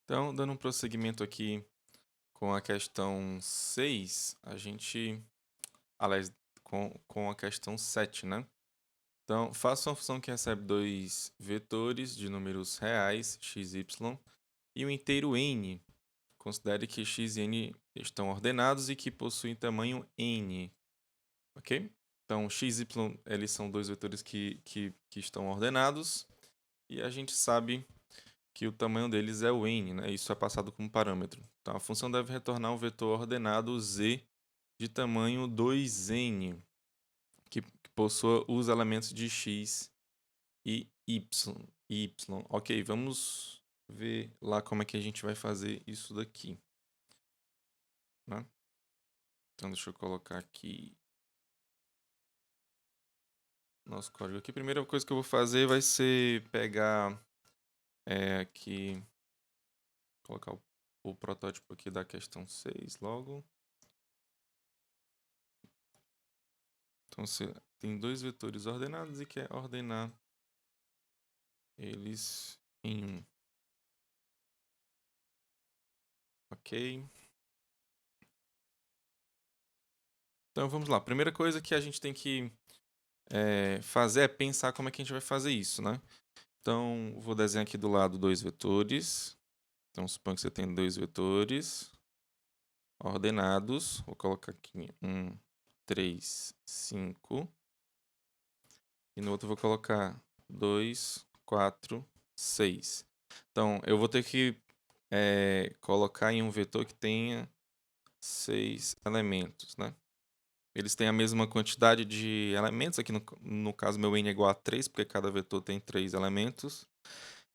Então, dando um prosseguimento aqui com a questão 6, aliás, com a questão 7, né? Então, faça uma função que recebe dois vetores de números reais, x, y, e um inteiro n. Considere que x e n estão ordenados e que possuem tamanho n, ok? Então, x e y, eles são dois vetores que estão ordenados, e a gente sabe que o tamanho deles é o n, né? Isso é passado como parâmetro. Então, a função deve retornar um vetor ordenado z de tamanho 2n, que possua os elementos de x e y. Ok, vamos ver lá como é que a gente vai fazer isso daqui, né? Então, deixa eu colocar aqui nosso código aqui. A primeira coisa que eu vou fazer vai ser pegar aqui, colocar o protótipo aqui da questão 6 logo. Então, você tem dois vetores ordenados e quer ordenar eles em um. Ok? Então, vamos lá. A primeira coisa que a gente tem que fazer é pensar como é que a gente vai fazer isso, né? Então, vou desenhar aqui do lado dois vetores. Então, suponho que você tem dois vetores ordenados. Vou colocar aqui 1, 3, 5. E no outro eu vou colocar 2, 4, 6. Então, eu vou ter que colocar em um vetor que tenha 6 elementos, né? Eles têm a mesma quantidade de elementos. Aqui no caso, meu n é igual a 3, porque cada vetor tem 3 elementos.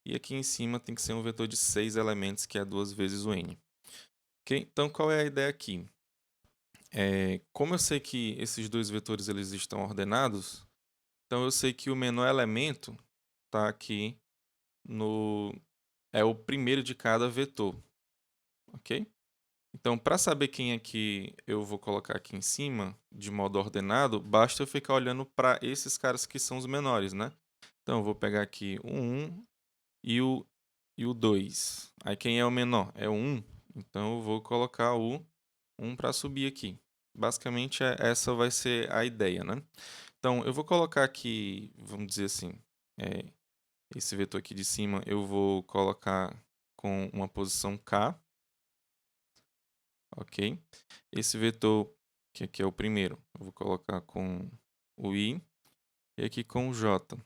E aqui em cima tem que ser um vetor de 6 elementos, que é 2 vezes o n. Okay? Então, qual é a ideia aqui? Como eu sei que esses dois vetores eles estão ordenados, então eu sei que o menor elemento está aqui é o primeiro de cada vetor, ok? Então, para saber quem é que eu vou colocar aqui em cima, de modo ordenado, basta eu ficar olhando para esses caras que são os menores, né? Então, eu vou pegar aqui o 1 e o 2. Aí, quem é o menor? É o 1. Então, eu vou colocar o 1 para subir aqui. Basicamente, essa vai ser a ideia, né? Então, eu vou colocar aqui, vamos dizer assim, esse vetor aqui de cima, eu vou colocar com uma posição k, ok? Esse vetor, que aqui é o primeiro, eu vou colocar com o i e aqui com o j.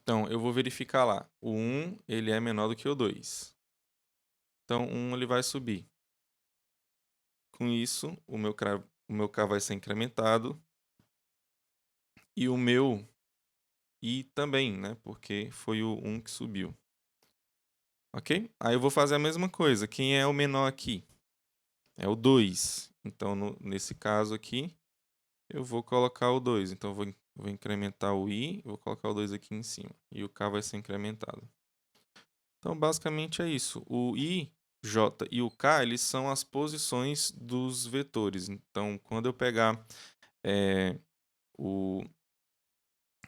Então, eu vou verificar lá. O 1 ele é menor do que o 2. Então, 1 ele vai subir. Com isso, o meu k vai ser incrementado e o meu i também, né? Porque foi o 1 que subiu. Ok? Aí eu vou fazer a mesma coisa. Quem é o menor aqui? É o 2. Então, nesse caso aqui, eu vou colocar o 2. Então, eu vou incrementar o i, vou colocar o 2 aqui em cima. E o k vai ser incrementado. Então, basicamente é isso. O i, j e o k, eles são as posições dos vetores. Então, quando eu pegar o,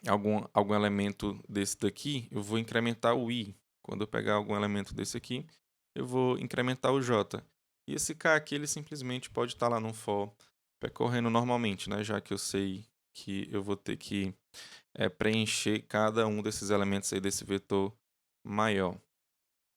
algum elemento desse daqui, eu vou incrementar o i. Quando eu pegar algum elemento desse aqui, eu vou incrementar o j. E esse k aqui, ele simplesmente pode estar lá no for percorrendo normalmente, né? Já que eu sei que eu vou ter que preencher cada um desses elementos aí desse vetor maior.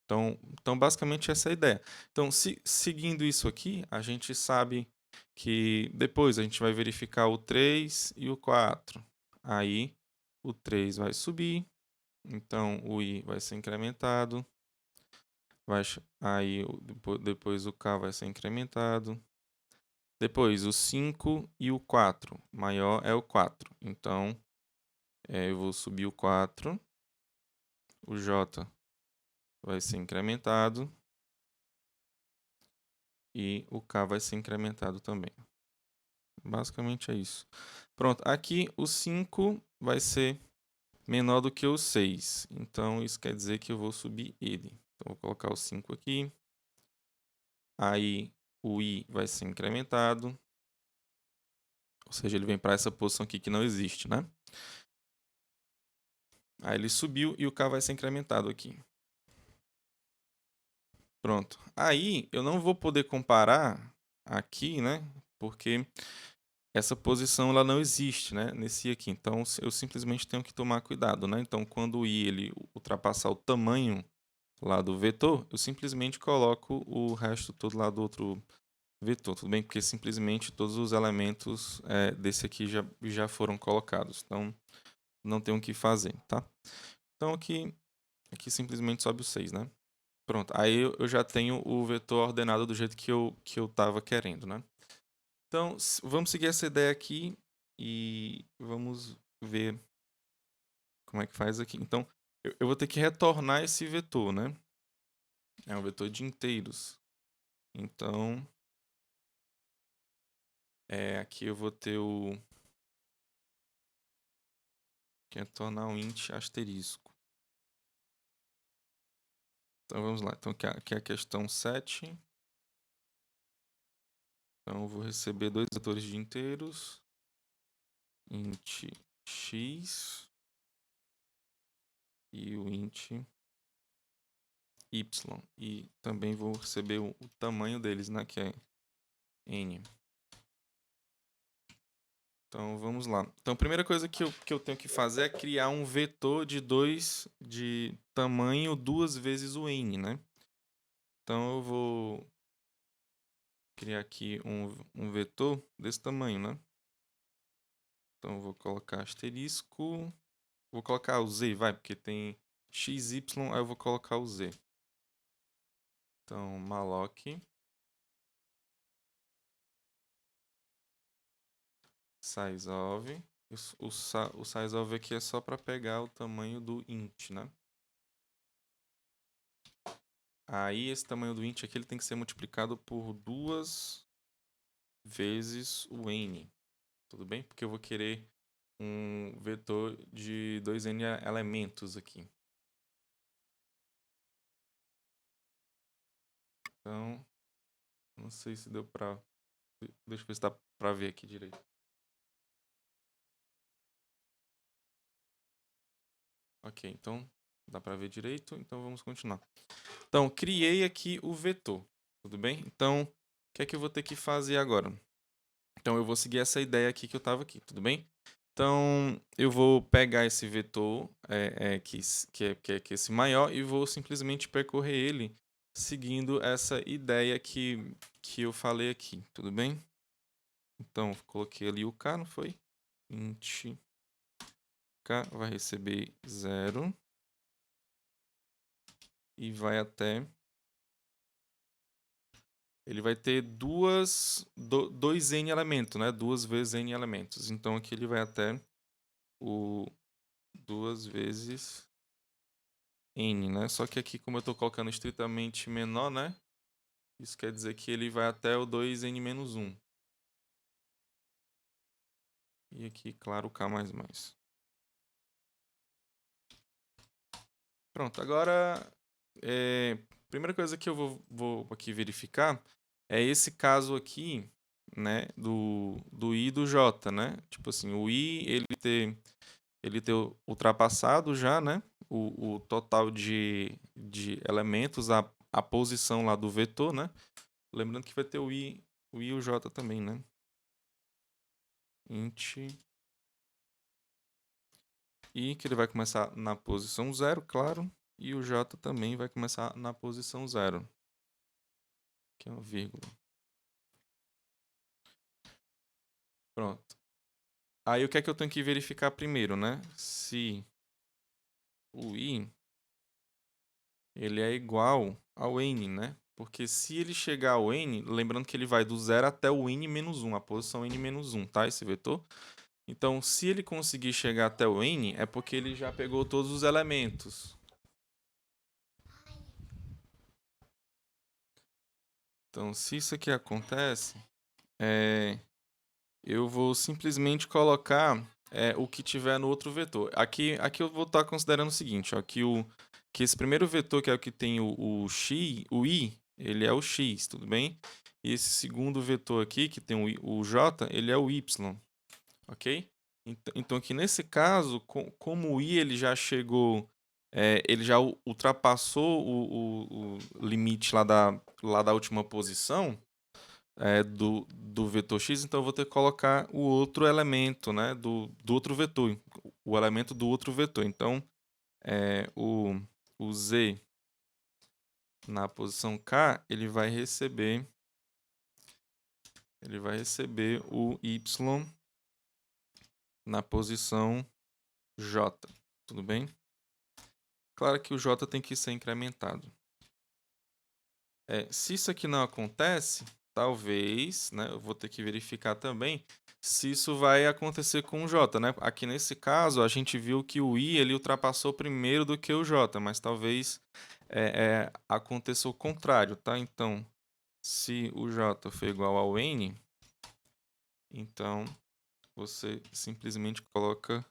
Então, basicamente essa é a ideia. Então, seguindo isso aqui, a gente sabe que depois a gente vai verificar o 3 e o 4. Aí, o 3 vai subir, então o i vai ser incrementado. Aí, depois o k vai ser incrementado. Depois, o 5 e o 4. Maior é o 4. Então, eu vou subir o 4. O j vai ser incrementado. E o k vai ser incrementado também. Basicamente é isso. Pronto, aqui o 5 vai ser menor do que o 6. Então, isso quer dizer que eu vou subir ele. Então, vou colocar o 5 aqui. Aí, o i vai ser incrementado. Ou seja, ele vem para essa posição aqui que não existe, né? Aí, ele subiu e o k vai ser incrementado aqui. Pronto. Aí eu não vou poder comparar aqui, né? Porque essa posição ela não existe, né? Nesse aqui. Então eu simplesmente tenho que tomar cuidado, né? Então quando o i ele ultrapassar o tamanho lá do vetor, eu simplesmente coloco o resto todo lá do outro vetor, tudo bem? Porque simplesmente todos os elementos desse aqui já foram colocados. Então não tem o que fazer, tá? Então aqui simplesmente sobe o 6, né? Pronto, aí eu já tenho o vetor ordenado do jeito que eu estava querendo, né? Então, vamos seguir essa ideia aqui e vamos ver como é que faz aqui. Então, eu vou ter que retornar esse vetor, né? É um vetor de inteiros. Então, aqui eu vou ter o... retornar um int asterisco. Então, vamos lá. Então, aqui é a questão 7. Então, eu vou receber dois vetores de inteiros. Int x e o int y. E também vou receber o tamanho deles, né? Que é n. Então, vamos lá. Então, a primeira coisa que eu tenho que fazer é criar um vetor de tamanho 2 vezes o n, né? Então, eu vou criar aqui um vetor desse tamanho, né? Então, eu vou colocar asterisco. Vou colocar o z, vai, porque tem x, y, aí eu vou colocar o z. Então, malloc sizeof. O sizeof aqui é só para pegar o tamanho do int, né? Aí esse tamanho do int aqui ele tem que ser multiplicado por 2 vezes o n. Tudo bem? Porque eu vou querer um vetor de 2n elementos aqui. Então, não sei se deu para... Deixa eu ver se dá para ver aqui direito. Ok, então dá para ver direito, então vamos continuar. Então, criei aqui o vetor, tudo bem? Então, o que é que eu vou ter que fazer agora? Então, eu vou seguir essa ideia aqui que eu estava aqui, tudo bem? Então, eu vou pegar esse vetor, que é esse maior, e vou simplesmente percorrer ele seguindo essa ideia que eu falei aqui, tudo bem? Então, coloquei ali o k, não foi? Int k vai receber 0 e vai até... Ele vai ter dois n elementos, né? 2 vezes n elementos. Então, aqui ele vai até o 2 vezes n, né? Só que aqui, como eu estou colocando estritamente menor, né? Isso quer dizer que ele vai até o 2n menos 1. E aqui, claro, o k mais mais. Pronto, agora... primeira coisa que eu vou aqui verificar é esse caso aqui, né? Do i e do j, né? Tipo assim, o i, ele ter ultrapassado já, né? O total de elementos, a posição lá do vetor, né? Lembrando que vai ter o i e o j também, né? Int i, que ele vai começar na posição 0, claro. E o j também vai começar na posição 0. Que é uma vírgula. Pronto. Aí o que é que eu tenho que verificar primeiro, né? Se o i ele é igual ao n, né? Porque se ele chegar ao n, lembrando que ele vai do 0 até o n menos 1, a posição n menos 1, tá? Esse vetor. Então, se ele conseguir chegar até o n, é porque ele já pegou todos os elementos. Então, se isso aqui acontece, eu vou simplesmente colocar o que tiver no outro vetor. Aqui eu vou estar considerando o seguinte, ó, que esse primeiro vetor, que é o que tem o x, o i, ele é o x, tudo bem? E esse segundo vetor aqui, que tem o j, ele é o y, ok? Então aqui nesse caso, como o i ele já chegou ele já ultrapassou o limite lá da última posição do vetor x, então eu vou ter que colocar o outro elemento, né, do outro vetor, o elemento do outro vetor. Então, o z na posição k, ele vai receber o y na posição j, tudo bem? Claro que o j tem que ser incrementado. Se isso aqui não acontece, talvez, né, eu vou ter que verificar também se isso vai acontecer com o j, né? Aqui nesse caso, a gente viu que o i ele ultrapassou primeiro do que o j, mas talvez aconteça o contrário, tá? Então, se o j for igual ao n, então você simplesmente coloca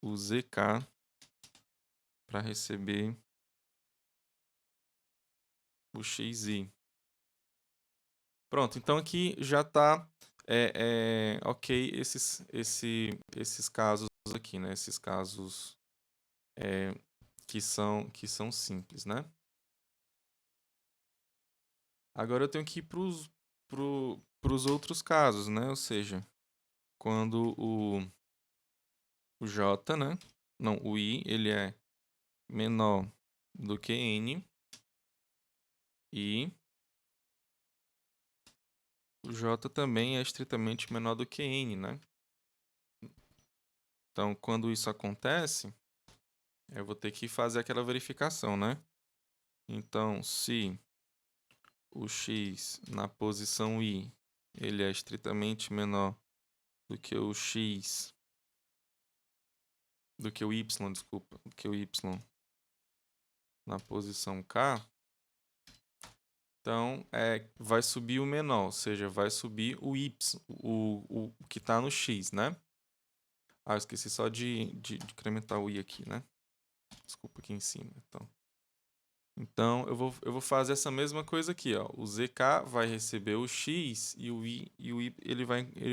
o zk para receber o xi. Pronto, então aqui já está ok esses casos aqui, né? Esses casos que são simples, né? Agora eu tenho que ir para os outros casos, né? Ou seja, quando o j, né? Não, o i, ele é menor do que n e o j também é estritamente menor do que n, né? Então, quando isso acontece, eu vou ter que fazer aquela verificação, né? Então, se o x na posição i ele é estritamente menor do que o x, do que o y, desculpa, do que o y na posição k, então vai subir o menor, ou seja, vai subir o y, o que está no x, né? Ah, eu esqueci só de incrementar o i aqui, né? Desculpa, aqui em cima. Então eu vou fazer essa mesma coisa aqui, ó. O zk vai receber o x e o i ele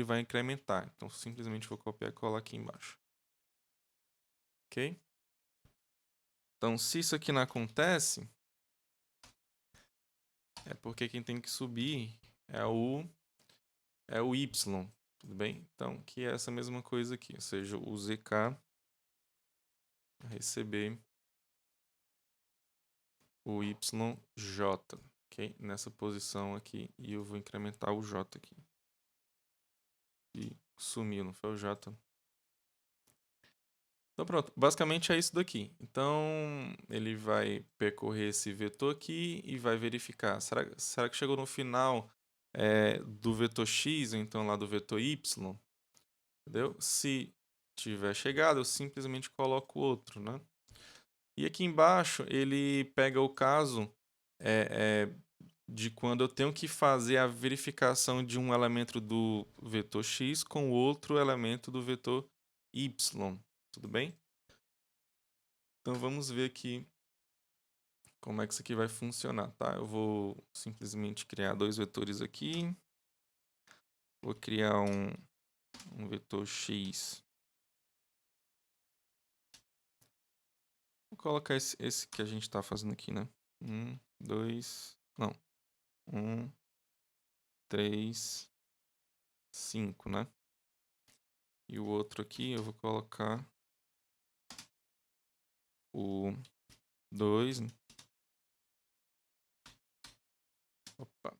vai incrementar. Então simplesmente vou copiar e colar aqui embaixo. OK? Então se isso aqui não acontece, é porque quem tem que subir é o y, tudo bem? Então que é essa mesma coisa aqui, ou seja, o zk vai receber o yj, ok? Nessa posição aqui, e eu vou incrementar o j aqui. E sumiu, não foi o j. Então pronto, basicamente é isso daqui. Então ele vai percorrer esse vetor aqui e vai verificar. Será que chegou no final do vetor x, ou então lá do vetor y? Entendeu? Se tiver chegado, eu simplesmente coloco outro, né? E aqui embaixo ele pega o caso de quando eu tenho que fazer a verificação de um elemento do vetor x com outro elemento do vetor y. Tudo bem? Então vamos ver aqui como é que isso aqui vai funcionar, tá? Eu vou simplesmente criar dois vetores aqui. Vou criar um vetor x. Vou colocar esse que a gente está fazendo aqui, né? 1, 2, não. 1, 3, 5, né? E o outro aqui eu vou colocar o 2. Opa.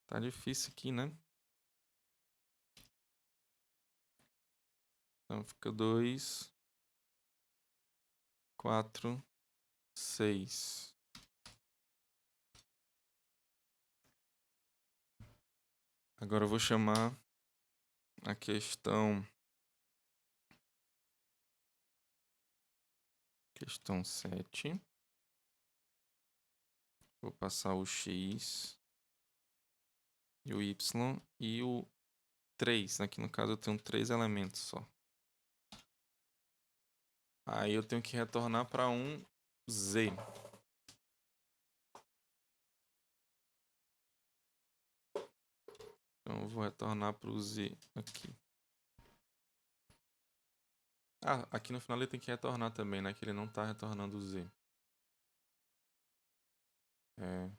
Tá difícil aqui, né? Então fica 2, 4, 6. Agora eu vou chamar a questão 7. Vou passar o x e o y e o 3. Aqui no caso eu tenho 3 elementos só. Aí eu tenho que retornar para um z. Então, eu vou retornar para o Z aqui. Ah, aqui no final ele tem que retornar também, né? Que ele não está retornando o Z. É.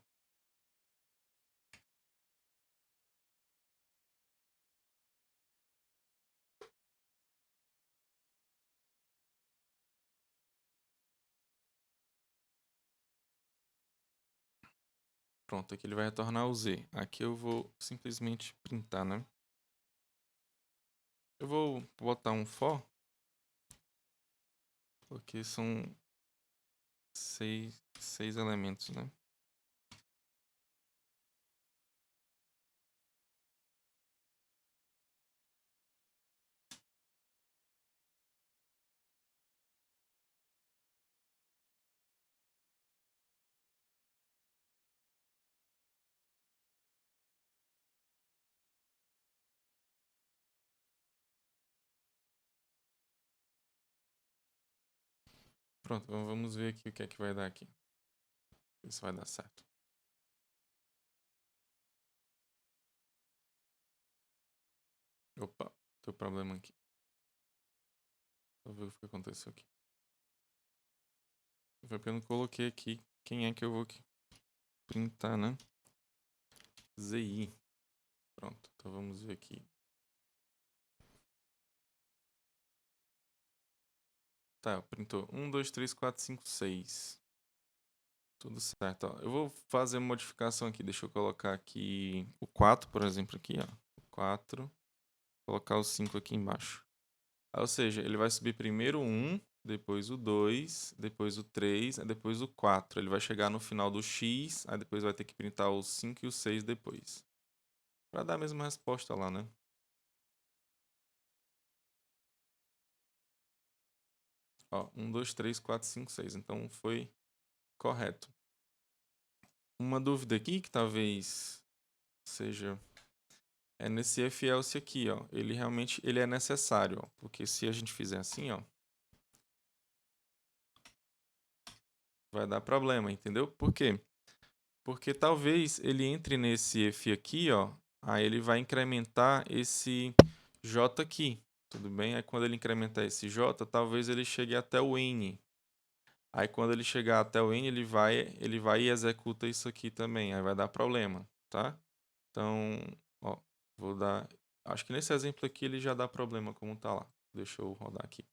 Pronto, aqui ele vai retornar o Z. Aqui eu vou simplesmente printar, né? Eu vou botar um for, porque são seis elementos, né? Pronto, então vamos ver aqui o que é que vai dar aqui. Ver se vai dar certo. Opa, deu problema aqui. Vou ver o que aconteceu aqui. Foi porque eu não coloquei aqui quem é que eu vou printar, né? ZI. Pronto, então vamos ver aqui. Tá, printou 1, 2, 3, 4, 5, 6. Tudo certo, ó. Eu vou fazer uma modificação aqui. Deixa eu colocar aqui o 4, por exemplo, aqui, ó. O 4. Colocar o 5 aqui embaixo. Ou seja, ele vai subir primeiro o 1, depois o 2, depois o 3, aí depois o 4. Ele vai chegar no final do X, aí depois vai ter que printar o 5 e o 6 depois. Pra dar a mesma resposta lá, né? Ó, 1, 2, 3, 4, 5, 6. Então foi correto. Uma dúvida aqui que talvez seja é nesse if else aqui, ó. Ele realmente é necessário, ó, porque se a gente fizer assim, ó, vai dar problema, entendeu? Por quê? Porque talvez ele entre nesse if aqui, ó, aí ele vai incrementar esse j aqui, tudo bem? Aí quando ele incrementar esse j, talvez ele chegue até o n. Aí quando ele chegar até o n, ele vai e executa isso aqui também, aí vai dar problema, tá? Então, ó, vou dar. Acho que nesse exemplo aqui ele já dá problema como tá lá. Deixa eu rodar aqui.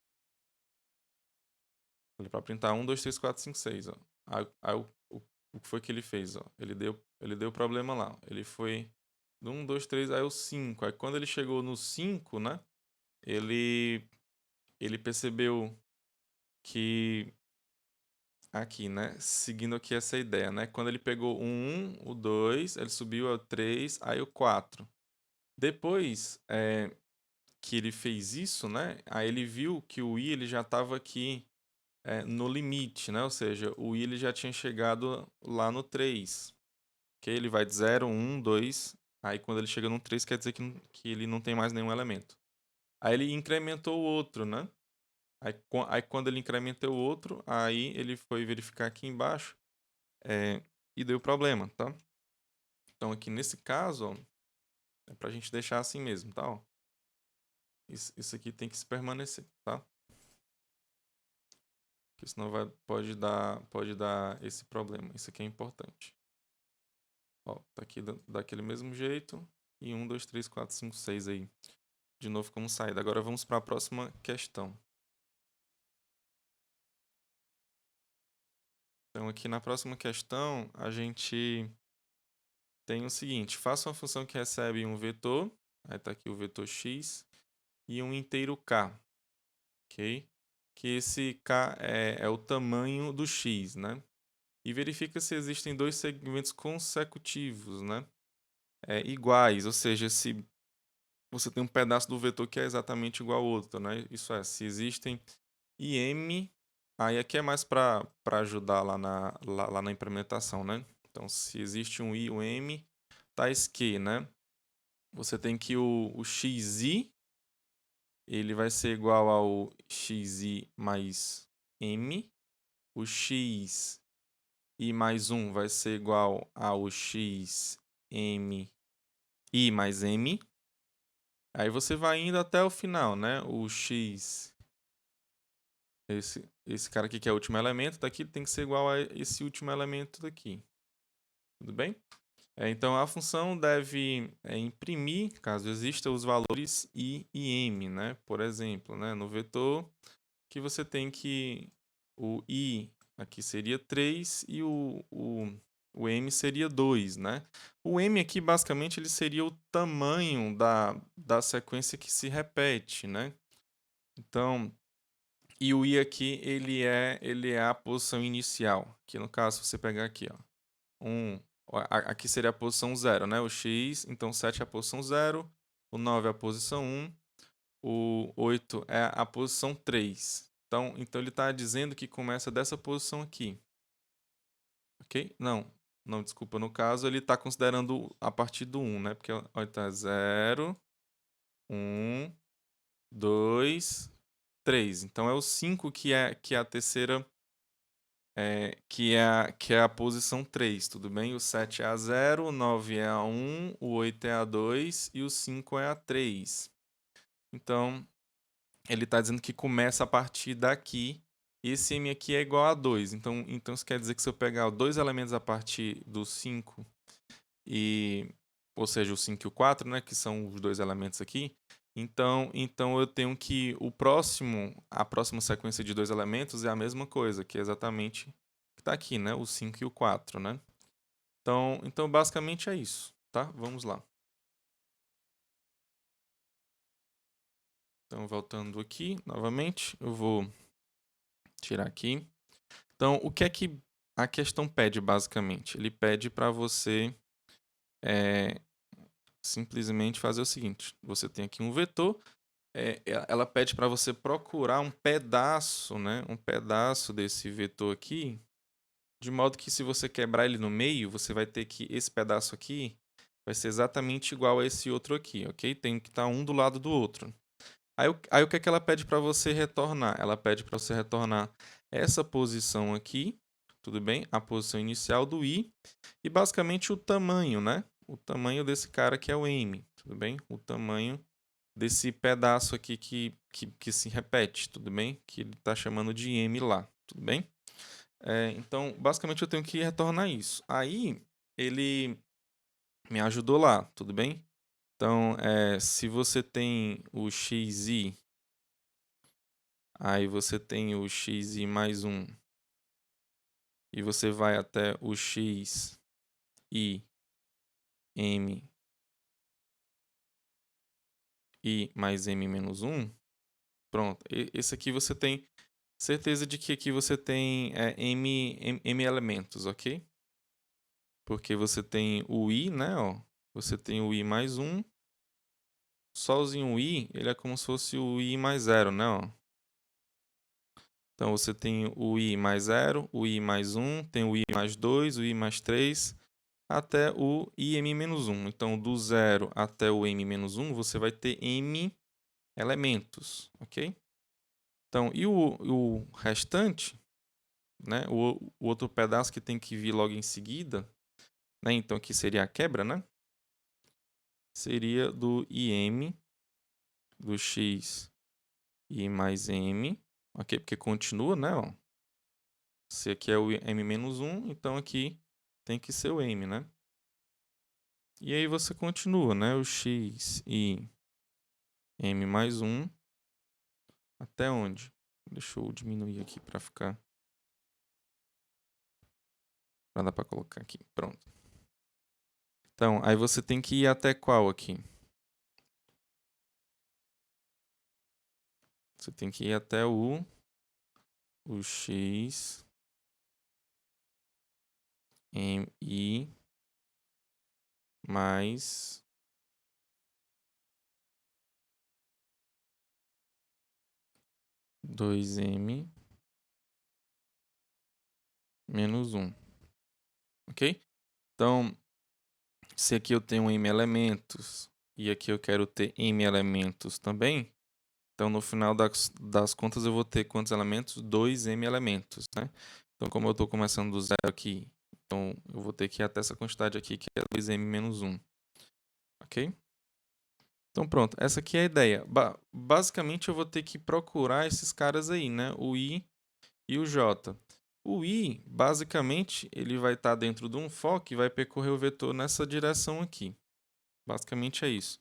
Ele para printar 1, 2, 3, 4, 5, 6, ó. Aí o que foi que ele fez, ó? Ele deu problema lá. Ó. Ele foi do 1, 2, 3, aí o 5. Aí quando ele chegou no 5, né? Ele percebeu que aqui, né? Seguindo aqui essa ideia, né? Quando ele pegou o 1, o 2, ele subiu ao 3, aí o 4. Depois que ele fez isso, né? Aí ele viu que o i ele já estava aqui no limite, né? Ou seja, o i ele já tinha chegado lá no 3. Que ele vai de 0, 1, 2. Aí quando ele chega no 3, quer dizer que ele não tem mais nenhum elemento. Aí ele incrementou o outro, né? Aí quando ele incrementou o outro, aí ele foi verificar aqui embaixo e deu problema, tá? Então aqui nesse caso, ó, é pra gente deixar assim mesmo, tá? Ó. Isso aqui tem que se permanecer, tá? Porque senão pode dar esse problema. Isso aqui é importante. Ó, tá aqui daquele mesmo jeito. E 1, 2, 3, 4, 5, 6 aí. De novo como saída. Agora vamos para a próxima questão. Então aqui na próxima questão a gente tem o seguinte. Faça uma função que recebe um vetor. Aí tá aqui o vetor x. E um inteiro k. Ok? Que esse k é o tamanho do x, né? E verifica se existem dois segmentos consecutivos, né? Iguais, ou seja, se você tem um pedaço do vetor que é exatamente igual ao outro, né? Isso é, se existem IM, aí aqui é mais para ajudar lá na implementação, né? Então, se existe um I, um M, tais que, né? Você tem que o XI, ele vai ser igual ao XI mais M, o X I mais 1 vai ser igual ao XM i mais m. Aí você vai indo até o final, né? O x, esse cara aqui que é o último elemento daqui tem que ser igual a esse último elemento daqui. Tudo bem? Então, a função deve imprimir, caso exista, os valores i e m, né? Por exemplo, né? No vetor, que você tem que o i aqui seria 3 e o m seria 2, né? O m aqui, basicamente, ele seria o tamanho da sequência que se repete, né? Então, e o i aqui, ele é a posição inicial, que no caso, se você pegar aqui, ó, aqui seria a posição 0, né? O x, então 7 é a posição 0, o 9 é a posição 1, o 8 é a posição 3. Então ele está dizendo que começa dessa posição aqui. Ok? Não, desculpa. No caso, ele está considerando a partir do 1, né? Porque tá 0, 1, 2, 3. Então é o 5 que é a terceira, que é a posição 3, tudo bem? O 7 é a 0, o 9 é a 1, o 8 é a 2 e o 5 é a 3. Então, ele está dizendo que começa a partir daqui. Esse m aqui é igual a 2. Então isso quer dizer que se eu pegar dois elementos a partir do 5, ou seja, o 5 e o 4, né, que são os dois elementos aqui, então eu tenho que a próxima sequência de dois elementos é a mesma coisa, que é exatamente o que está aqui, né, o 5 e o 4, né? Então basicamente é isso, tá? Vamos lá. Então, voltando aqui novamente, eu vou tirar aqui. Então, o que é que a questão pede, basicamente? Ele pede para você simplesmente fazer o seguinte. Você tem aqui um vetor, ela pede para você procurar um pedaço, né? Um pedaço desse vetor aqui, de modo que se você quebrar ele no meio, você vai ter que esse pedaço aqui vai ser exatamente igual a esse outro aqui, ok? Tem que estar um do lado do outro. Aí o que é que ela pede para você retornar? Ela pede para você retornar essa posição aqui, tudo bem? A posição inicial do i e basicamente o tamanho, né? O tamanho desse cara que é o m, tudo bem? O tamanho desse pedaço aqui que se repete, tudo bem? Que ele está chamando de m lá, tudo bem? Então, basicamente eu tenho que retornar isso. Aí, ele me ajudou lá, tudo bem? Então, se você tem o xi, aí você tem o xi mais 1, e você vai até o x e m e mais m menos 1, pronto. Esse aqui você tem certeza de que aqui você tem m elementos, ok? Porque você tem o i, né? Ó, você tem o i mais 1, sozinho o i, ele é como se fosse o i mais 0, né? Ó. Então você tem o i mais 0, o i mais 1, tem o i mais 2, o i mais 3, até o im-1. Então, do 0 até o m-1, você vai ter m elementos, ok? Então, e o restante, né? O outro pedaço que tem que vir logo em seguida, né? Então, aqui seria a quebra, né? Seria do im, do x e mais m, ok? Porque continua, né? Ó. Se aqui é o m-1, então aqui tem que ser o m, né? E aí você continua, né? O x e m mais 1 até onde? Deixa eu diminuir aqui para ficar. Para dar para colocar aqui. Pronto. Então, aí você tem que ir até qual aqui? Você tem que ir até o x mi mais 2m menos 1. Ok? Então, se aqui eu tenho m elementos e aqui eu quero ter m elementos também, então no final das contas eu vou ter quantos elementos? 2m elementos, né? Então, como eu estou começando do zero aqui, então eu vou ter que ir até essa quantidade aqui, que é 2m menos 1. ok? Então pronto, essa aqui é a ideia. Basicamente eu vou ter que procurar esses caras aí, né? O I e o J. O I, basicamente, ele vai estar dentro de um for que vai percorrer o vetor nessa direção aqui. Basicamente é isso.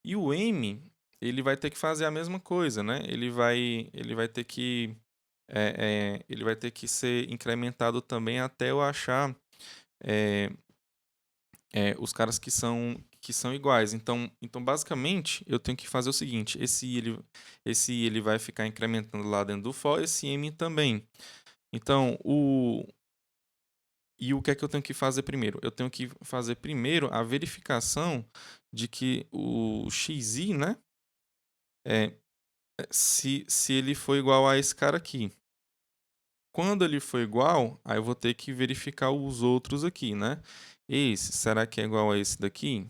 E o M, ele vai ter que fazer a mesma coisa, né? Ele vai ter que ele vai ter que ser incrementado também até eu achar é, os caras que são iguais. Então, basicamente, eu tenho que fazer o seguinte: esse I ele vai ficar incrementando lá dentro do for, esse M também. Então, e o que é que eu tenho que fazer primeiro? Eu tenho que fazer primeiro a verificação de que o xi, né, é, se ele for igual a esse cara aqui. Quando ele for igual, aí eu vou ter que verificar os outros aqui, né? Esse, será que é igual a esse daqui?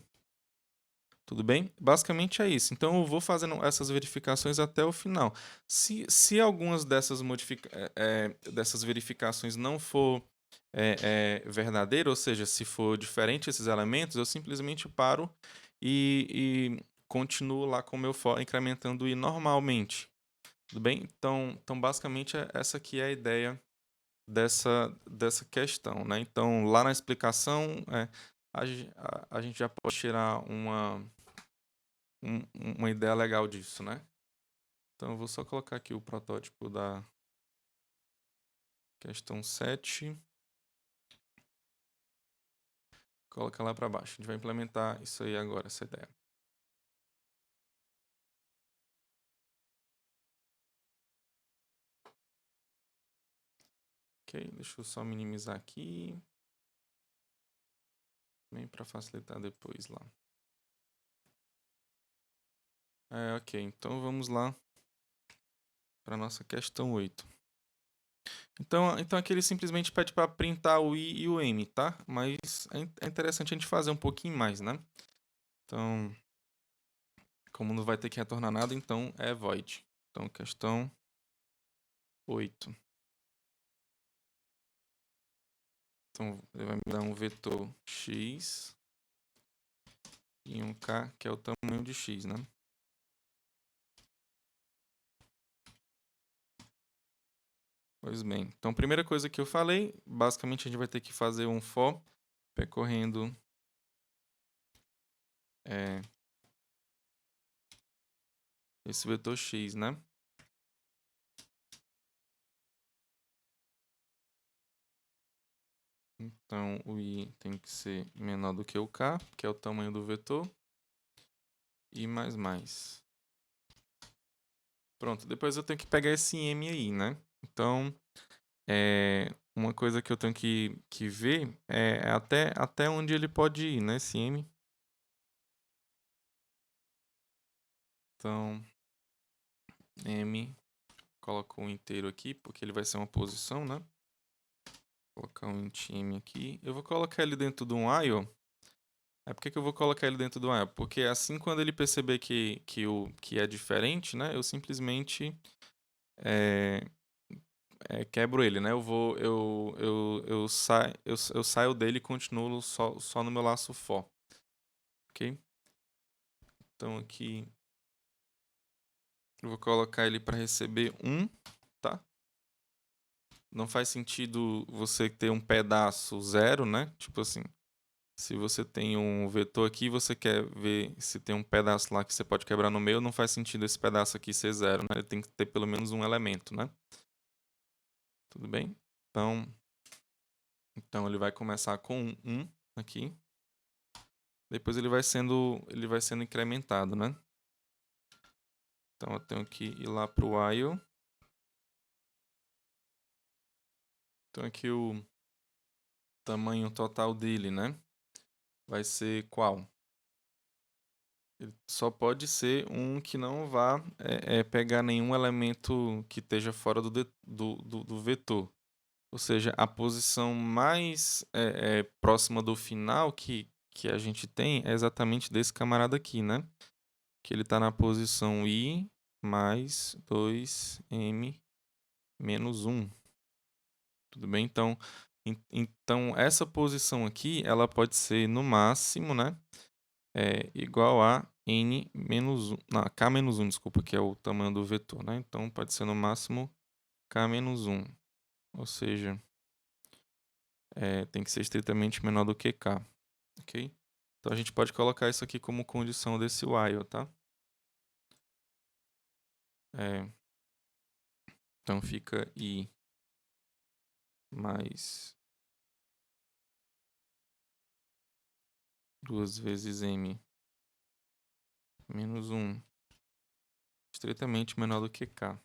Tudo bem? Basicamente é isso. Então eu vou fazendo essas verificações até o final. Se algumas dessas verificações não for verdadeiro, ou seja, se for diferente esses elementos, eu simplesmente paro e continuo lá com o meu for incrementando i normalmente. Tudo bem? Então basicamente essa aqui é a ideia dessa questão, né? Então lá na explicação a gente já pode tirar uma ideia legal disso, né? Então eu vou só colocar aqui o protótipo da questão 7. Coloca lá para baixo. A gente vai implementar isso aí agora, essa ideia. Ok, deixa eu só minimizar aqui. Bem para facilitar depois lá. Ok, então vamos lá para nossa questão 8. Então aqui ele simplesmente pede para printar o I e o M, tá? Mas é interessante a gente fazer um pouquinho mais, né? Então, como não vai ter que retornar nada, então é void. Então, questão 8. Então, ele vai me dar um vetor x e um k, que é o tamanho de x, né? Pois bem, então a primeira coisa que eu falei, basicamente a gente vai ter que fazer um for percorrendo esse vetor x, né? Então o i tem que ser menor do que o k, que é o tamanho do vetor, e mais. Pronto, depois eu tenho que pegar esse m aí, né? Então, uma coisa que eu tenho que ver é até onde ele pode ir, né? Esse m. Então, m, coloco um inteiro aqui, porque ele vai ser uma posição, né? Vou colocar um int m aqui. Eu vou colocar ele dentro de um while. Por que eu vou colocar ele dentro do while? Porque assim, quando ele perceber que é diferente, né? Eu simplesmente é, quebro ele, né? Eu saio dele e continuo só no meu laço for. Ok? Então aqui eu vou colocar ele para receber 1, tá? Não faz sentido você ter um pedaço 0, né? Tipo assim, se você tem um vetor aqui, você quer ver se tem um pedaço lá que você pode quebrar no meio, não faz sentido esse pedaço aqui ser 0, né? Ele tem que ter pelo menos um elemento, né? Tudo bem? Então ele vai começar com 1 aqui. Depois ele vai sendo incrementado, né? Então eu tenho que ir lá para o while. Então aqui o tamanho total dele, né? Vai ser qual? Ele só pode ser um que não vá pegar nenhum elemento que esteja fora do vetor. Ou seja, a posição mais próxima do final que a gente tem é exatamente desse camarada aqui, né? Que ele está na posição i mais 2m menos 1. Tudo bem? Então essa posição aqui, ela pode ser no máximo, né? é igual a n menos 1, não, k menos 1, desculpa, que é o tamanho do vetor, né? Então, pode ser no máximo k menos 1, ou seja, tem que ser estritamente menor do que k, ok? Então, a gente pode colocar isso aqui como condição desse while, tá? Então, fica i mais 2 vezes m menos 1, estritamente menor do que k.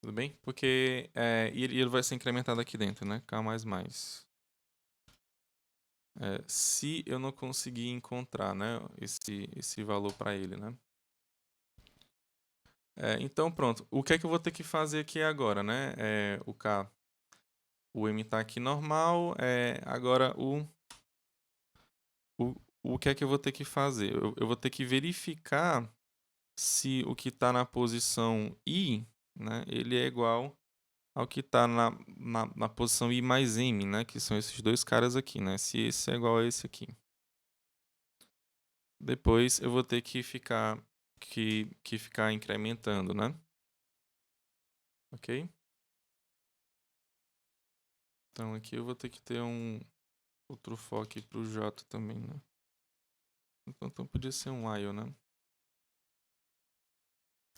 Tudo bem? Porque ele vai ser incrementado aqui dentro, né? K mais mais. Se eu não conseguir encontrar, né, esse valor para ele, né? Então, pronto. O que é que eu vou ter que fazer aqui agora, né? O M está aqui normal. Agora, o que é que eu vou ter que fazer? Eu vou ter que verificar se o que está na posição I, né, ele é igual ao que está na posição I mais M, né, que são esses dois caras aqui, né? Se esse é igual a esse aqui. Depois eu vou ter que ficar incrementando, né? Ok? Então aqui eu vou ter que ter um outro for aqui para o J também, né? Então podia ser um while, né?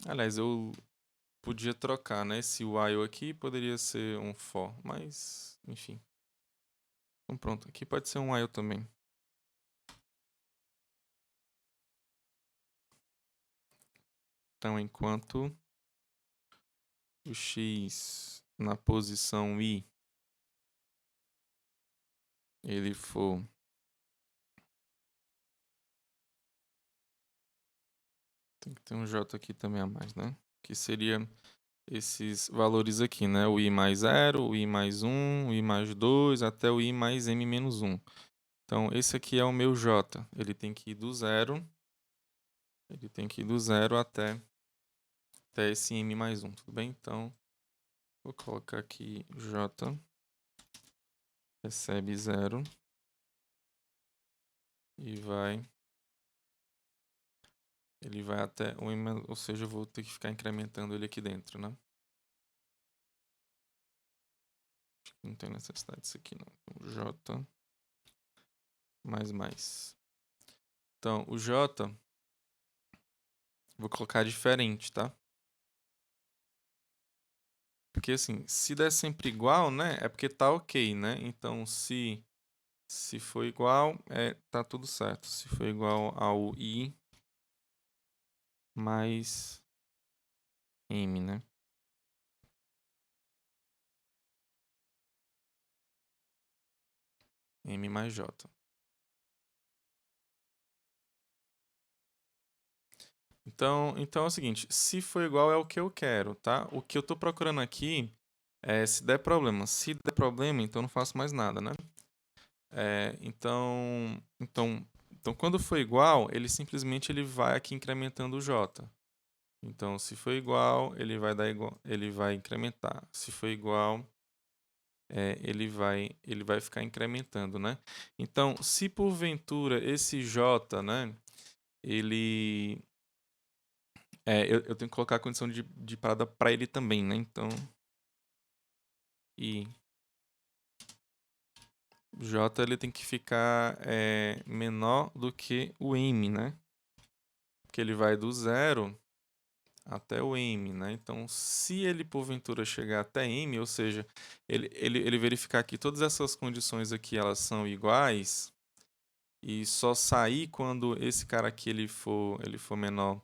Aliás, eu podia trocar, né? Esse while aqui poderia ser um for, mas enfim. Então pronto, aqui pode ser um while também. Então enquanto o x na posição I ele for tem que ter um j aqui também a mais, né? Que seria esses valores aqui, né? O i mais 0, o i mais 1, o i mais 2, até o i mais m menos 1. Então, esse aqui é o meu j. Ele tem que ir do zero até esse m mais 1, tudo bem? Então, vou colocar aqui j recebe 0 e ele vai até o m, ou seja, eu vou ter que ficar incrementando ele aqui dentro, né? Não tem necessidade disso aqui, não. O j mais. Então, o j, vou colocar diferente, tá? Porque, assim, se der sempre igual, né? É porque tá ok, né? Então, se for igual, tá tudo certo. Se for igual ao i mais m, né? M mais j. Então é o seguinte, se for igual é o que eu quero, tá? O que eu tô procurando aqui é se der problema. Se der problema, então não faço mais nada, né? Então quando for igual, ele vai aqui incrementando o j. Então, se for igual, ele vai incrementar. Se for igual, ele vai ficar incrementando, né? Então, se porventura esse j, né, ele eu tenho que colocar a condição de parada para ele também, né? Então, e j ele tem que ficar menor do que o m, né? Porque ele vai do zero até o m, né? Então, se ele porventura chegar até m, ou seja, ele verificar que todas essas condições aqui elas são iguais e só sair quando esse cara aqui ele for menor,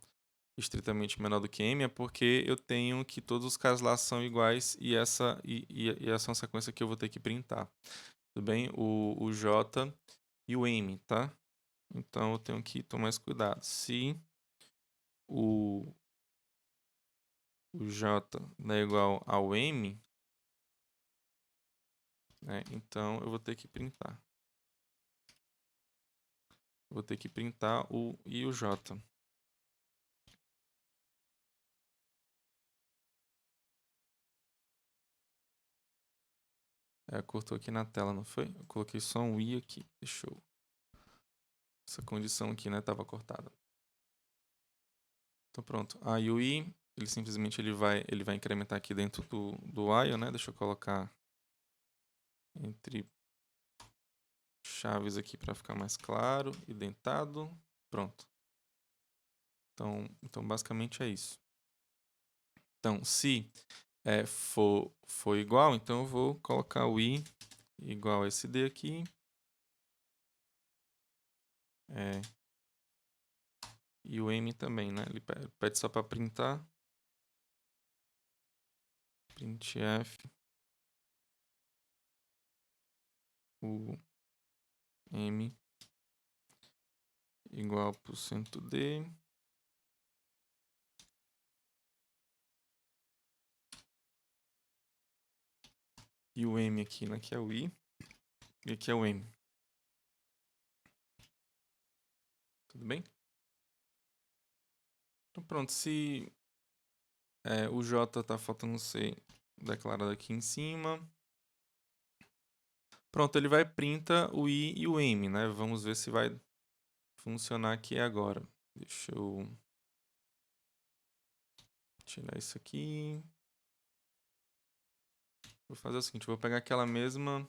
estritamente menor do que m, é porque eu tenho que todos os caras lá são iguais e essa é uma sequência que eu vou ter que printar. Tudo bem? O j e o m, tá? Então eu tenho que tomar esse cuidado. Se o j não é igual ao m, né? Então eu vou ter que printar. Vou ter que printar o i e o j. Cortou aqui na tela, não foi? Eu coloquei só um i aqui. Deixa eu essa condição aqui, né, estava cortada. Então pronto. Aí o i, ele simplesmente ele vai incrementar aqui dentro do while, né? Deixa eu colocar entre chaves aqui para ficar mais claro, identado. Pronto. Então basicamente é isso. Então, se for igual, então eu vou colocar o i igual a esse d aqui. E o m também, né? Ele pede só para printar. Printf o m igual a %d. E o m aqui, né? Que é o i. E aqui é o m. Tudo bem? Então pronto, se o j está faltando ser declarado aqui em cima. Pronto, ele vai printa o i e o m, né? Vamos ver se vai funcionar aqui agora. Deixa eu tirar isso aqui. Vou fazer o seguinte, vou pegar aquela mesma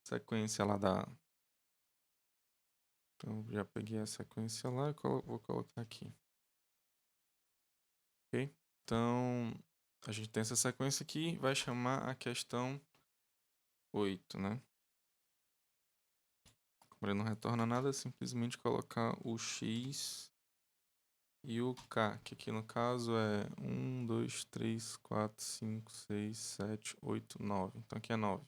sequência lá da... Então, já peguei a sequência lá e vou colocar aqui. Ok? Então, a gente tem essa sequência aqui, vai chamar a questão 8, né? Como ele não retorna nada, é simplesmente colocar o x e o k, que aqui no caso é 1, 2, 3, 4, 5, 6, 7, 8, 9. Então aqui é 9.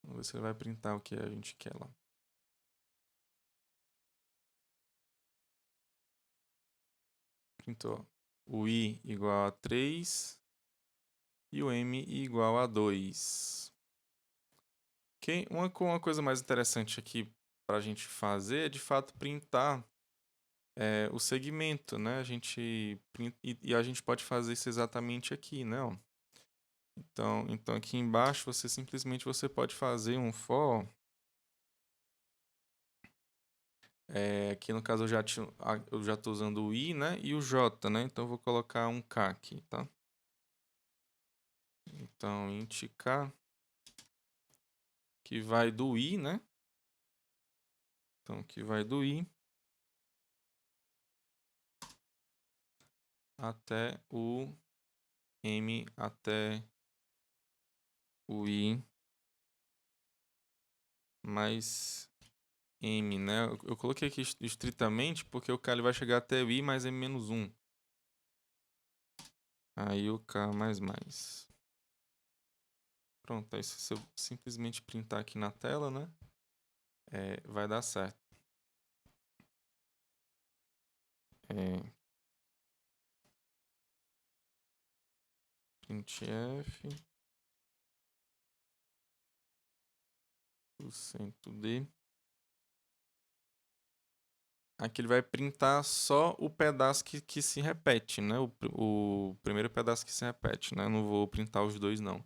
Vamos ver se ele vai printar o que a gente quer lá. Printou o i igual a 3 e o m igual a 2. Okay? Uma coisa mais interessante aqui para a gente fazer é, de fato, printar o segmento, né? A gente e a gente pode fazer isso exatamente aqui, né? Ó. Então aqui embaixo você pode fazer um for. Aqui no caso eu já estou usando o i, né? E o j, né? Então eu vou colocar um k aqui, tá? Então int k, que vai do i, né? Então que vai do i até o m até o i mais m, né? Eu coloquei aqui estritamente porque o k ele vai chegar até o i mais m menos 1. Aí o k mais mais. Pronto, aí se eu simplesmente printar aqui na tela, né? Vai dar certo. Printf %d. Aqui ele vai printar só o pedaço que se repete, né? O primeiro pedaço que se repete, né? Eu não vou printar os dois, não.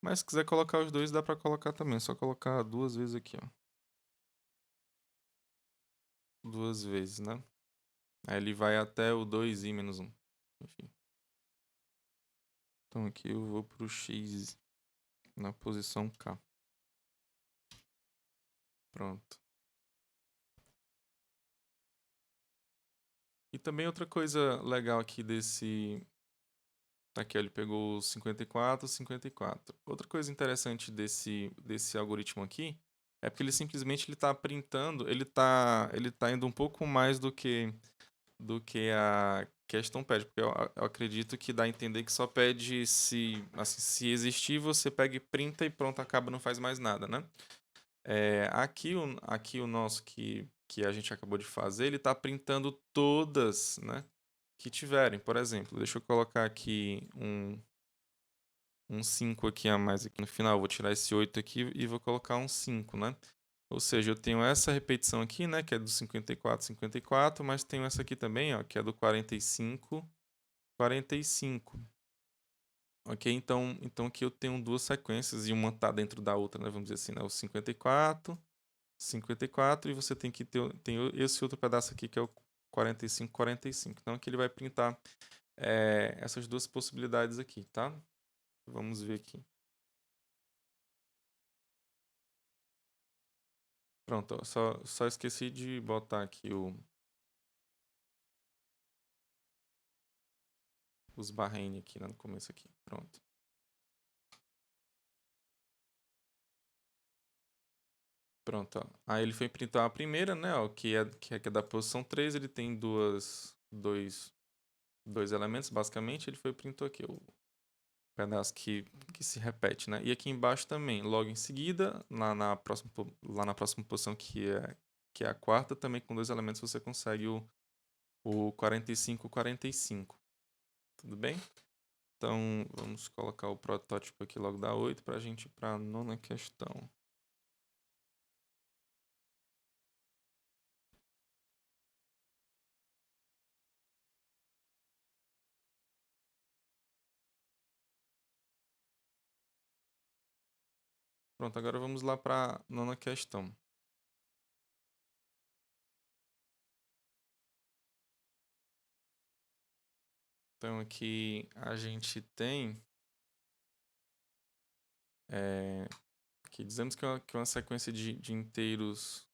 Mas se quiser colocar os dois, dá pra colocar também. É só colocar 2 vezes aqui, ó. 2 vezes, né? Aí ele vai até o 2i menos 1. Enfim. Então aqui eu vou pro x na posição k. Pronto. E também outra coisa legal aqui desse... Aqui ele pegou 54, 54. Outra coisa interessante desse algoritmo aqui é porque ele simplesmente está printando, ele tá indo um pouco mais do que a questão pede, porque eu acredito que dá a entender que só pede se existir, você pega e printa e pronto, acaba, não faz mais nada, né? Aqui o nosso que a gente acabou de fazer, ele está printando todas, né, que tiverem. Por exemplo, deixa eu colocar aqui um 5 aqui a mais aqui no final. Vou tirar esse 8 aqui e vou colocar um 5, né? Ou seja, eu tenho essa repetição aqui, né, que é do 54, 54, mas tenho essa aqui também, ó, que é do 45, 45. Ok? Então aqui eu tenho duas sequências e uma está dentro da outra, né? Vamos dizer assim, né? O 54 e você tem que ter tem esse outro pedaço aqui que é o 45. Então aqui ele vai printar essas duas possibilidades aqui, tá? Vamos ver aqui. Pronto, ó, só esqueci de botar aqui os barrene aqui, né, no começo aqui. Pronto. Pronto, ó. Aí ele foi printar a primeira, né, ó, que é da posição 3, ele tem dois elementos, basicamente, ele foi printou aqui o pedaço que se repete, né? E aqui embaixo também, logo em seguida, lá na próxima posição que é a quarta, também com dois elementos você consegue o 45. Tudo bem? Então, vamos colocar o protótipo aqui logo da 8 para a gente ir para a nona questão. Pronto, agora vamos lá para a nona questão. Então, aqui a gente tem que dizemos que uma sequência de inteiros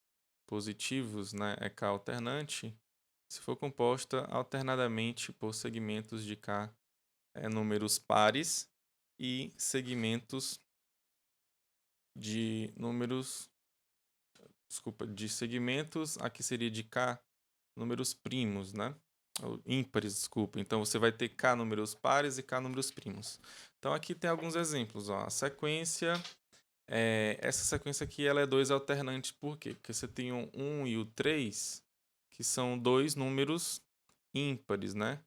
positivos, né, é K alternante, se for composta alternadamente por segmentos de K números pares e segmentos de números, desculpa, de segmentos, aqui seria de K números primos, né? Ou ímpares, desculpa. Então você vai ter K números pares e K números primos. Então aqui tem alguns exemplos, ó. A sequência, essa sequência aqui ela é 2 alternantes, por quê? Porque você tem o 1 e o 3, que são dois números ímpares, né?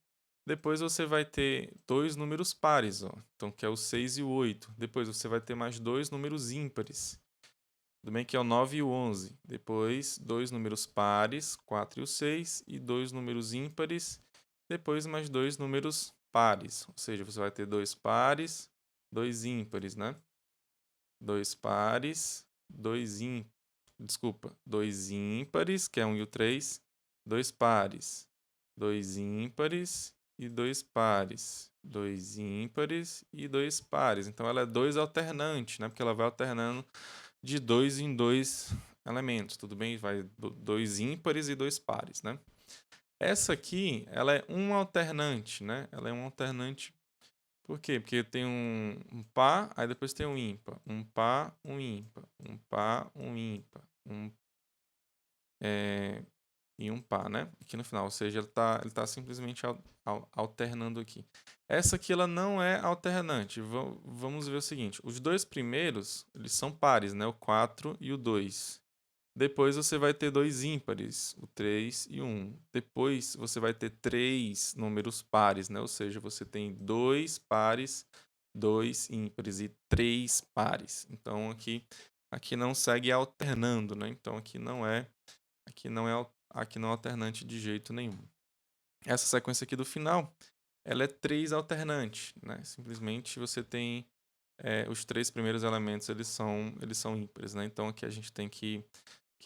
Depois você vai ter dois números pares, ó. Então que é o 6 e o 8. Depois você vai ter mais dois números ímpares. Tudo bem que é o 9 e o 11. Depois, dois números pares, 4 e o 6, e dois números ímpares. Depois, mais dois números pares. Ou seja, você vai ter dois pares, dois ímpares, né? Dois pares, dois ímpares, que é 1 e o 3. Dois pares, dois ímpares e dois pares. Dois ímpares e dois pares. Então, ela é dois alternante, né? Porque ela vai alternando de dois em dois elementos, tudo bem? Vai dois ímpares e dois pares, né? Essa aqui, ela é um alternante, né? Ela é um alternante, por quê? Porque tem um par, aí depois tem um ímpar. Um par, um ímpar. Um par, um ímpar. É, e um par, né? Aqui no final, ou seja, ele tá simplesmente alternando aqui. Essa aqui ela não é alternante. Vamos ver o seguinte, os dois primeiros, eles são pares, né? O 4 e o 2. Depois você vai ter dois ímpares, o 3 e o 1. Depois você vai ter três números pares, né? Ou seja, você tem dois pares, dois ímpares e três pares. Então aqui não segue alternando, né? Então aqui não é alternante de jeito nenhum. Essa sequência aqui do final, ela é 3 alternante, né? Simplesmente você tem os três primeiros elementos, eles são ímpares, né? Então aqui a gente tem que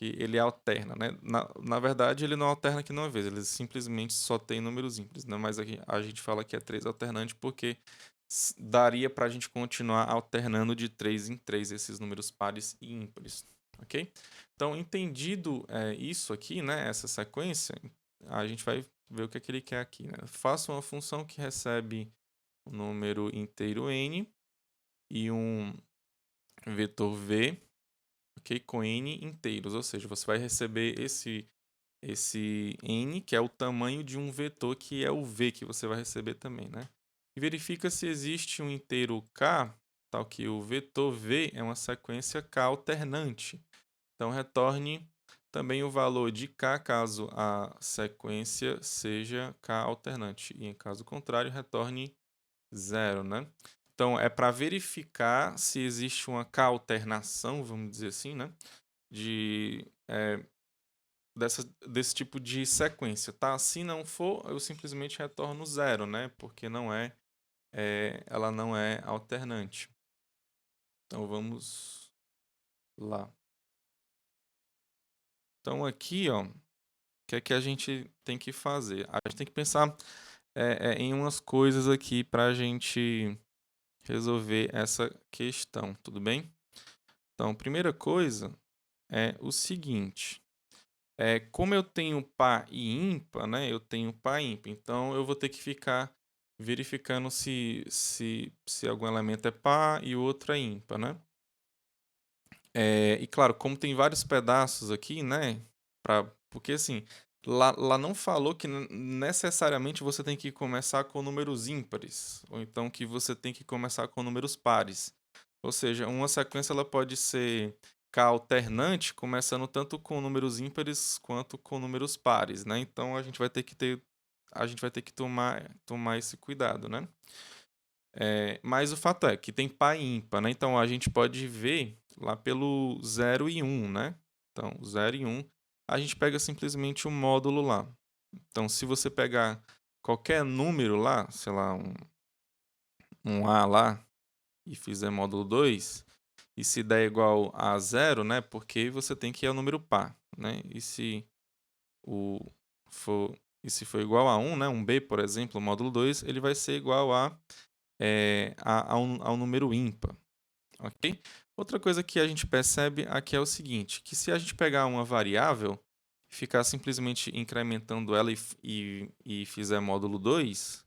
ele alterna, né? Na verdade, ele não alterna aqui numa vez, ele simplesmente só tem números ímpares, né? Mas aqui a gente fala que é 3 alternante porque daria para a gente continuar alternando de 3 em 3 esses números pares e ímpares, ok? Então, entendido isso aqui, né? Essa sequência, a gente vai ver o que é que ele quer aqui, né? Faça uma função que recebe um número inteiro n e um vetor v, ok? Com n inteiros, ou seja, você vai receber esse n, que é o tamanho de um vetor, que é o v que você vai receber também, né? E verifica se existe um inteiro k, tal que o vetor v é uma sequência k alternante. Então, retorne também o valor de k caso a sequência seja k alternante. E em caso contrário, retorne 0, né? Então, é para verificar se existe uma k alternação, vamos dizer assim, né? Desse tipo de sequência, tá? Se não for, eu simplesmente retorno 0, né? Porque não é ela não é alternante. Então vamos lá. Então aqui, ó, o que é que a gente tem que fazer? A gente tem que pensar em umas coisas aqui para a gente resolver essa questão, tudo bem? Então, primeira coisa é o seguinte: como eu tenho par e ímpar, né? Eu tenho par e ímpar, então eu vou ter que ficar verificando se algum elemento é par e o outro é ímpar, né? E claro, como tem vários pedaços aqui, né? Porque assim, lá não falou que necessariamente você tem que começar com números ímpares, ou então que você tem que começar com números pares. Ou seja, uma sequência ela pode ser K alternante, começando tanto com números ímpares quanto com números pares, né? Então a gente vai ter que tomar esse cuidado, né? Mas o fato é que tem par e ímpar, né? Então a gente pode ver lá pelo 0 e 1, né? Então, 0 e 1, a gente pega simplesmente o módulo lá. Então, se você pegar qualquer número lá, sei lá, um A lá, e fizer módulo 2, e se der igual a 0, né? Porque você tem que ir ao número par, né? O for, e se for igual a 1, né? Um B, por exemplo, o módulo 2, ele vai ser igual ao número ímpar, ok? Outra coisa que a gente percebe aqui é o seguinte, que se a gente pegar uma variável, ficar simplesmente incrementando ela e fizer módulo 2,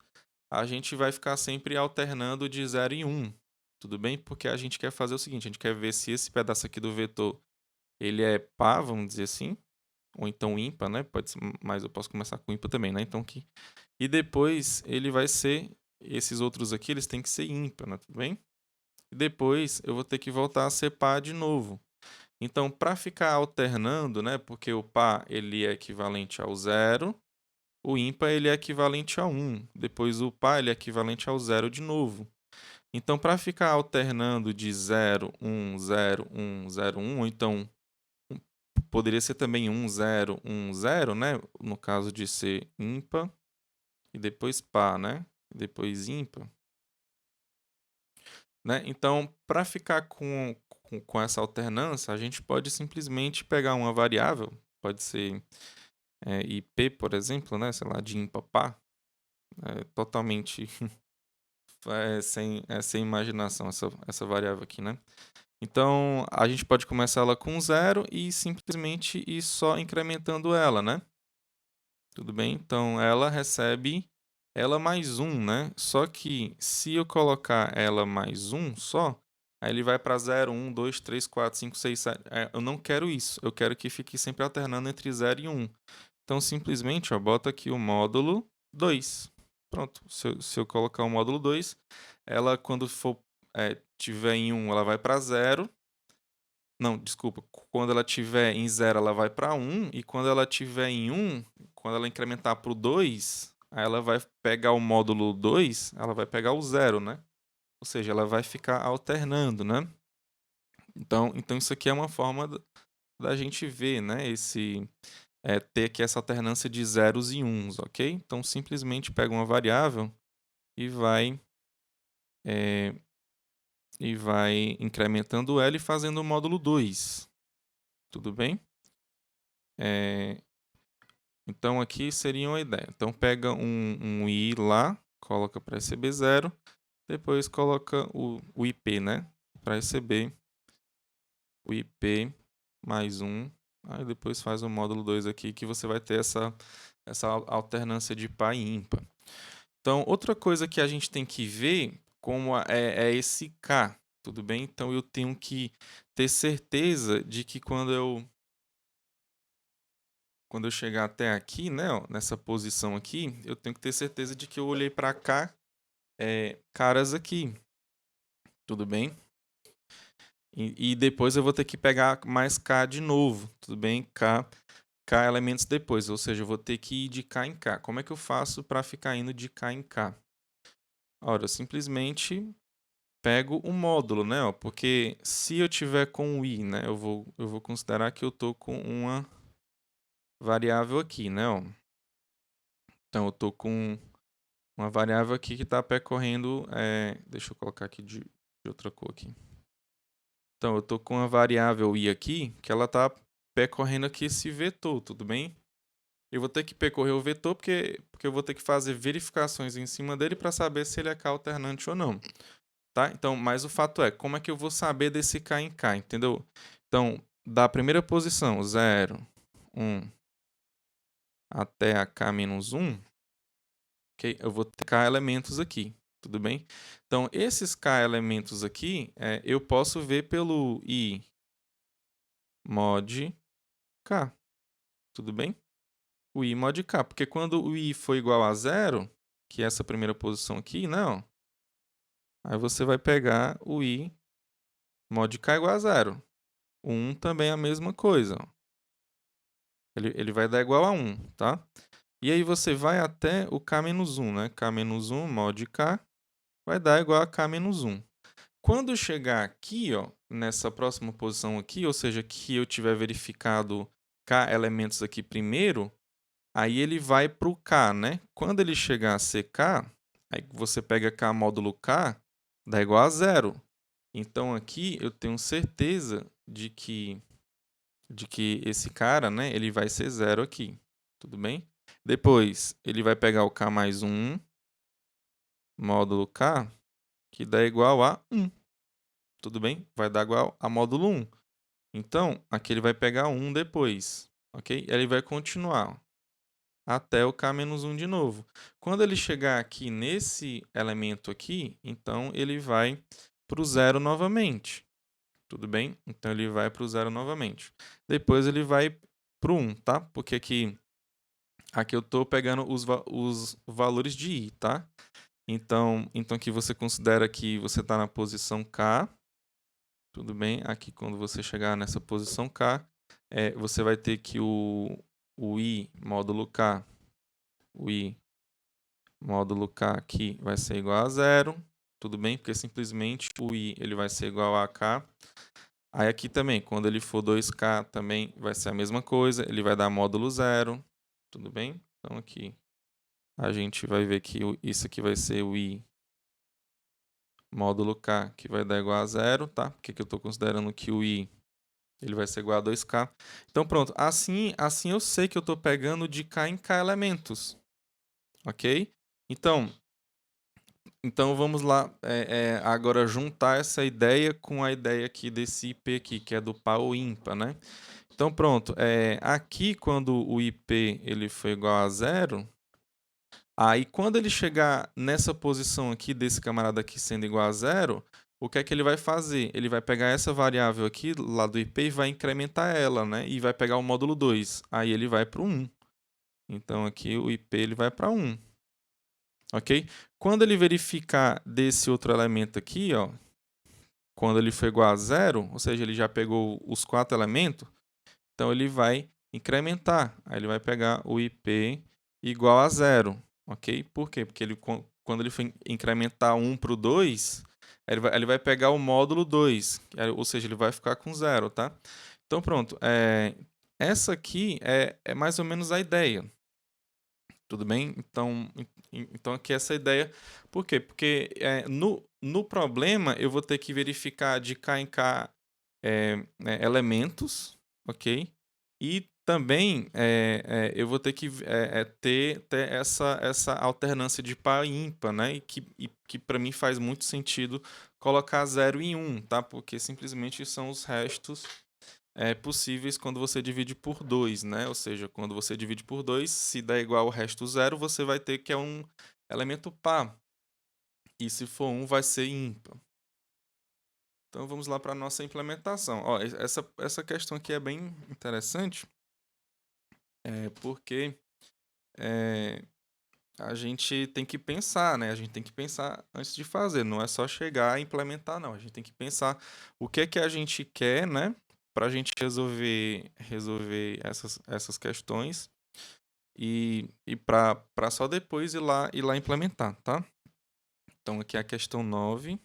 a gente vai ficar sempre alternando de 0 em 1, tudo bem? Porque a gente quer fazer o seguinte, a gente quer ver se esse pedaço aqui do vetor ele é par, vamos dizer assim, ou então ímpar, né? Pode ser, mas eu posso começar com ímpar também, né? Então e depois ele vai ser, esses outros aqui, eles têm que ser ímpar, né? Tudo bem? E depois eu vou ter que voltar a ser par de novo. Então, para ficar alternando, né? Porque o par ele é equivalente ao zero, o ímpar ele é equivalente a 1. Depois o par ele é equivalente ao zero de novo. Então, para ficar alternando de 0, 1, 0, 1, 0, 1, ou então poderia ser também 1, 0, 1, 0, né? No caso de ser ímpar e depois par, né? E depois ímpar. Né? Então, para ficar com essa alternância, a gente pode simplesmente pegar uma variável, pode ser IP, por exemplo, né? Sei lá, de ímpar par, totalmente sem imaginação essa variável aqui, né? Então, a gente pode começar ela com zero e simplesmente ir só incrementando ela, né? Tudo bem? Então, ela recebe ela mais um, né? Só que se eu colocar ela mais um só, aí ele vai para 0, 1, 2, 3, 4, 5, 6, 7. Eu não quero isso. Eu quero que fique sempre alternando entre 0 e 1. Então, simplesmente, ó, bota aqui o módulo 2. Pronto. Se eu colocar o módulo 2, ela, quando for tiver em 1, ela vai para 0. Não, desculpa. Quando ela tiver em 0, ela vai para 1. E quando ela tiver em 1, quando ela incrementar para o 2, aí ela vai pegar o módulo 2, ela vai pegar o 0, né? Ou seja, ela vai ficar alternando, né? Então isso aqui é uma forma da gente ver, né? Ter aqui essa alternância de zeros e uns, ok? Então simplesmente pega uma variável e é, vai incrementando ela e fazendo o módulo 2. Tudo bem? Então aqui seria uma ideia. Então pega um i lá, coloca para receber 0, depois coloca o IP, né? Para receber o IP mais 1. Aí depois faz o módulo 2 aqui, que você vai ter essa alternância de par e ímpar. Então, outra coisa que a gente tem que ver como é esse K, tudo bem? Então eu tenho que ter certeza de que quando eu chegar até aqui, né, ó, nessa posição aqui, eu tenho que ter certeza de que eu olhei para cá, caras aqui, tudo bem? E depois eu vou ter que pegar mais K de novo, tudo bem? K elementos depois, ou seja, eu vou ter que ir de K em K. Como é que eu faço para ficar indo de K em K? Ora, eu simplesmente pego o módulo, né? Ó, porque se eu tiver com o i, né, eu vou considerar que eu estou com uma variável aqui, né? Ó. Então eu estou com Uma variável aqui que está percorrendo... deixa eu colocar aqui de outra cor aqui. Então, eu estou com uma variável i aqui, que ela está percorrendo aqui esse vetor, tudo bem? Eu vou ter que percorrer o vetor porque eu vou ter que fazer verificações em cima dele para saber se ele é K alternante ou não. Tá? Então, mas o fato é, como é que eu vou saber desse K em K, entendeu? Então, da primeira posição, 0, 1, até a K-1, okay? Eu vou ter K elementos aqui, tudo bem? Então, esses K elementos aqui, eu posso ver pelo I mod K, tudo bem? O I mod K, porque quando o I for igual a 0, que é essa primeira posição aqui, não. Aí você vai pegar o I mod K igual a 0. O 1 também é a mesma coisa. Ele vai dar igual a 1, tá? E aí você vai até o K-1, né? K-1 mod K vai dar igual a K-1. Quando chegar aqui, ó, nessa próxima posição aqui, ou seja, que eu tiver verificado K elementos aqui primeiro, aí ele vai para o K, né? Quando ele chegar a ser K, aí você pega K módulo K, dá igual a 0. Então aqui eu tenho certeza de que esse cara, né, ele vai ser 0 aqui. Tudo bem? Depois, ele vai pegar o K mais 1, módulo K, que dá igual a 1. Tudo bem? Vai dar igual a módulo 1. Então, aqui ele vai pegar 1 depois, ok? Ele vai continuar até o K-1 de novo. Quando ele chegar aqui nesse elemento aqui, então ele vai para o 0 novamente. Tudo bem? Então ele vai para o 0 novamente. Depois ele vai para o 1, tá? Porque aqui eu estou pegando os valores de i, tá? Então aqui você considera que você está na posição K. Tudo bem? Aqui quando você chegar nessa posição K, você vai ter que o i módulo K, o i módulo K aqui vai ser igual a 0. Tudo bem? Porque simplesmente o i ele vai ser igual a K. Aí aqui também, quando ele for 2K, também vai ser a mesma coisa. Ele vai dar módulo 0. Tudo bem? Então aqui a gente vai ver que isso aqui vai ser o i módulo K, que vai dar igual a 0, tá? Porque eu estou considerando que o i ele vai ser igual a 2K. Então pronto, assim eu sei que eu estou pegando de K em K elementos. Ok? Então vamos lá agora juntar essa ideia com a ideia aqui desse IP aqui, que é do par ou ímpar, né? Então pronto, aqui quando o IP ele foi igual a 0, aí quando ele chegar nessa posição aqui desse camarada aqui sendo igual a 0, o que é que ele vai fazer? Ele vai pegar essa variável aqui lá do IP e vai incrementar ela, né? E vai pegar o módulo 2, aí ele vai para o 1. Então aqui o IP ele vai para 1. Ok? Quando ele verificar desse outro elemento aqui, ó, quando ele for igual a 0, ou seja, ele já pegou os 4 elementos, então ele vai incrementar. Aí ele vai pegar o IP igual a 0. Ok? Por quê? Porque quando ele for incrementar 1 para o 2, ele vai pegar o módulo 2, ou seja, ele vai ficar com 0, tá? Então pronto. Essa aqui é mais ou menos a ideia. Tudo bem? Então aqui essa ideia. Por quê? Porque no problema eu vou ter que verificar de K em K elementos, ok? E também eu vou ter que ter essa alternância de par e ímpar, né? E que para mim faz muito sentido colocar 0 e 1, tá? Porque simplesmente são os restos possíveis quando você divide por 2, né? Ou seja, quando você divide por 2, se der igual ao resto zero, você vai ter que é um elemento par. E se for 1, vai ser ímpar. Então vamos lá para a nossa implementação. Ó, essa questão aqui é bem interessante, porque a gente tem que pensar, né? A gente tem que pensar antes de fazer. Não é só chegar e implementar, não. A gente tem que pensar o que é que a gente quer, né? Para a gente resolver essas questões e para só depois ir lá implementar, tá? Então aqui é a questão 9.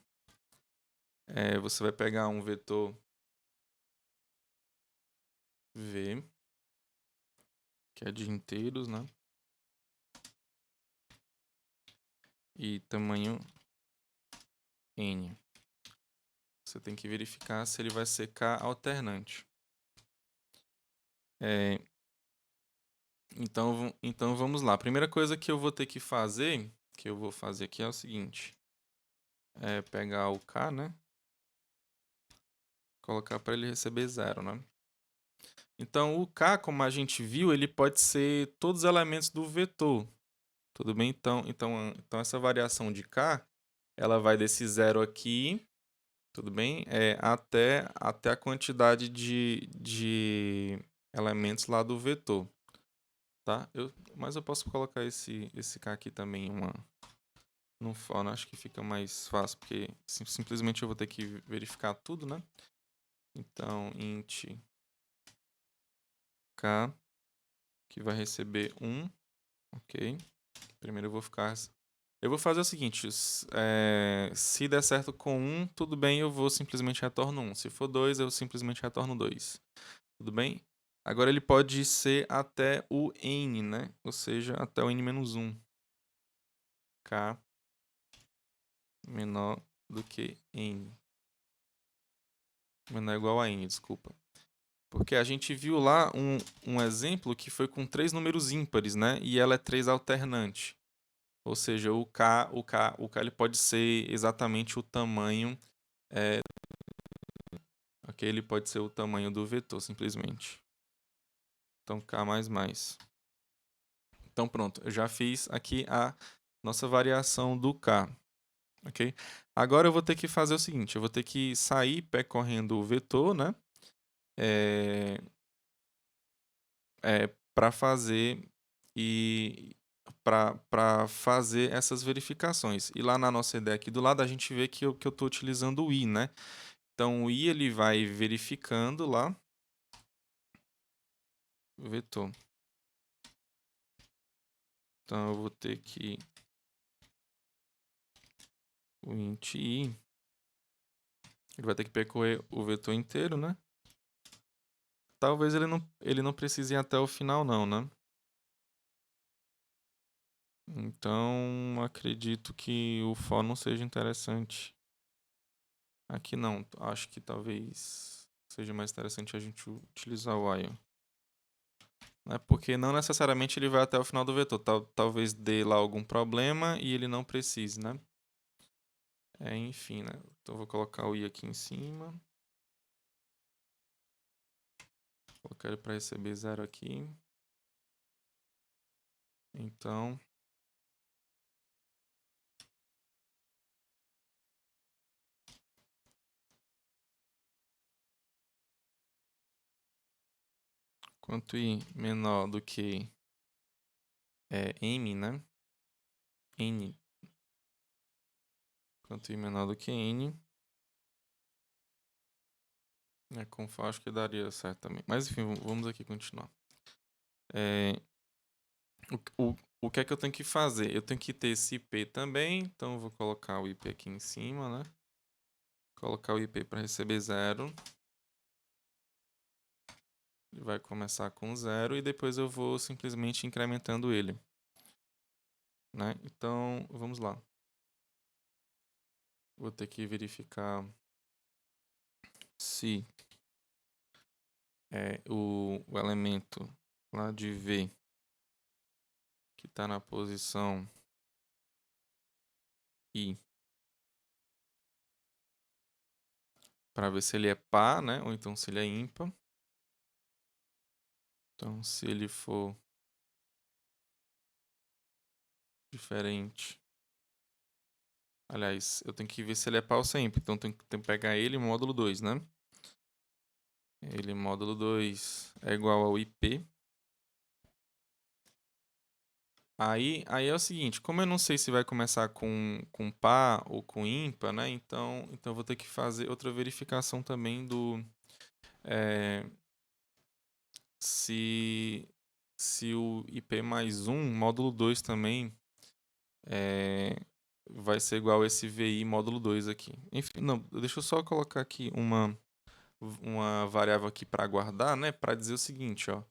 Você vai pegar um vetor V, que é de inteiros, né? e tamanho n. Você tem que verificar se ele vai ser K alternante. Então vamos lá. A primeira coisa que eu vou ter que fazer, aqui é o seguinte. É pegar o K, né? Colocar para ele receber 0, né? Então o K, como a gente viu, ele pode ser todos os elementos do vetor. Tudo bem? Então essa variação de K, ela vai desse 0 aqui, tudo bem? Até a quantidade de elementos lá do vetor. Tá? Mas eu posso colocar esse K aqui também no for, né? Acho que fica mais fácil, porque simplesmente eu vou ter que verificar tudo, né? Então, int K, que vai receber 1, ok? Primeiro eu vou fazer o seguinte, se der certo com 1, tudo bem, eu vou simplesmente retorno 1. Se for 2, eu simplesmente retorno 2. Tudo bem? Agora ele pode ser até o n, né? Ou seja, até o n-1. K menor do que n. Menor ou igual a n, desculpa. Porque a gente viu lá um exemplo que foi com 3 números ímpares, né? E ela é 3 alternante. Ou seja, o K ele pode ser exatamente o tamanho. Ok? Ele pode ser o tamanho do vetor, simplesmente. Então, K mais mais. Então, pronto. Eu já fiz aqui a nossa variação do K. Ok? Agora eu vou ter que fazer o seguinte. Eu vou ter que sair percorrendo o vetor, né? Para fazer para fazer essas verificações. E lá na nossa ideia aqui do lado, a gente vê que eu estou utilizando o i, né? Então, o i ele vai verificando lá o vetor. Então, eu vou ter que o int i, ele vai ter que percorrer o vetor inteiro, né? Talvez ele não precise ir até o final não, né? Então, acredito que o for não seja interessante. Aqui não, acho que talvez seja mais interessante a gente utilizar o while. Né? Porque não necessariamente ele vai até o final do vetor. Talvez dê lá algum problema e ele não precise, né? Enfim, né? Então vou colocar o i aqui em cima. Vou colocar ele para receber 0 aqui. Então, quanto i menor do que m, né? N. Quanto i menor do que n. Com for acho que daria certo também. Mas enfim, vamos aqui continuar. O que é que eu tenho que fazer? Eu tenho que ter esse IP também, então eu vou colocar o IP aqui em cima, né? Colocar o IP para receber 0. Ele vai começar com 0 e depois eu vou simplesmente incrementando ele. Né? Então, vamos lá. Vou ter que verificar se o elemento lá de V que está na posição I, para ver se ele é par, né? Ou então se ele é ímpar. Então, se ele for diferente. Aliás, eu tenho que ver se ele é par ou se é ímpar. Então, tenho que pegar ele módulo 2, né? Ele módulo 2 é igual ao IP. Aí é o seguinte, como eu não sei se vai começar com par ou com ímpar, né? Então eu vou ter que fazer outra verificação também do se o IP mais 1, módulo 2 também, vai ser igual a esse VI módulo 2 aqui. Enfim, não, deixa eu só colocar aqui uma variável aqui para guardar, né? Para dizer o seguinte, ó.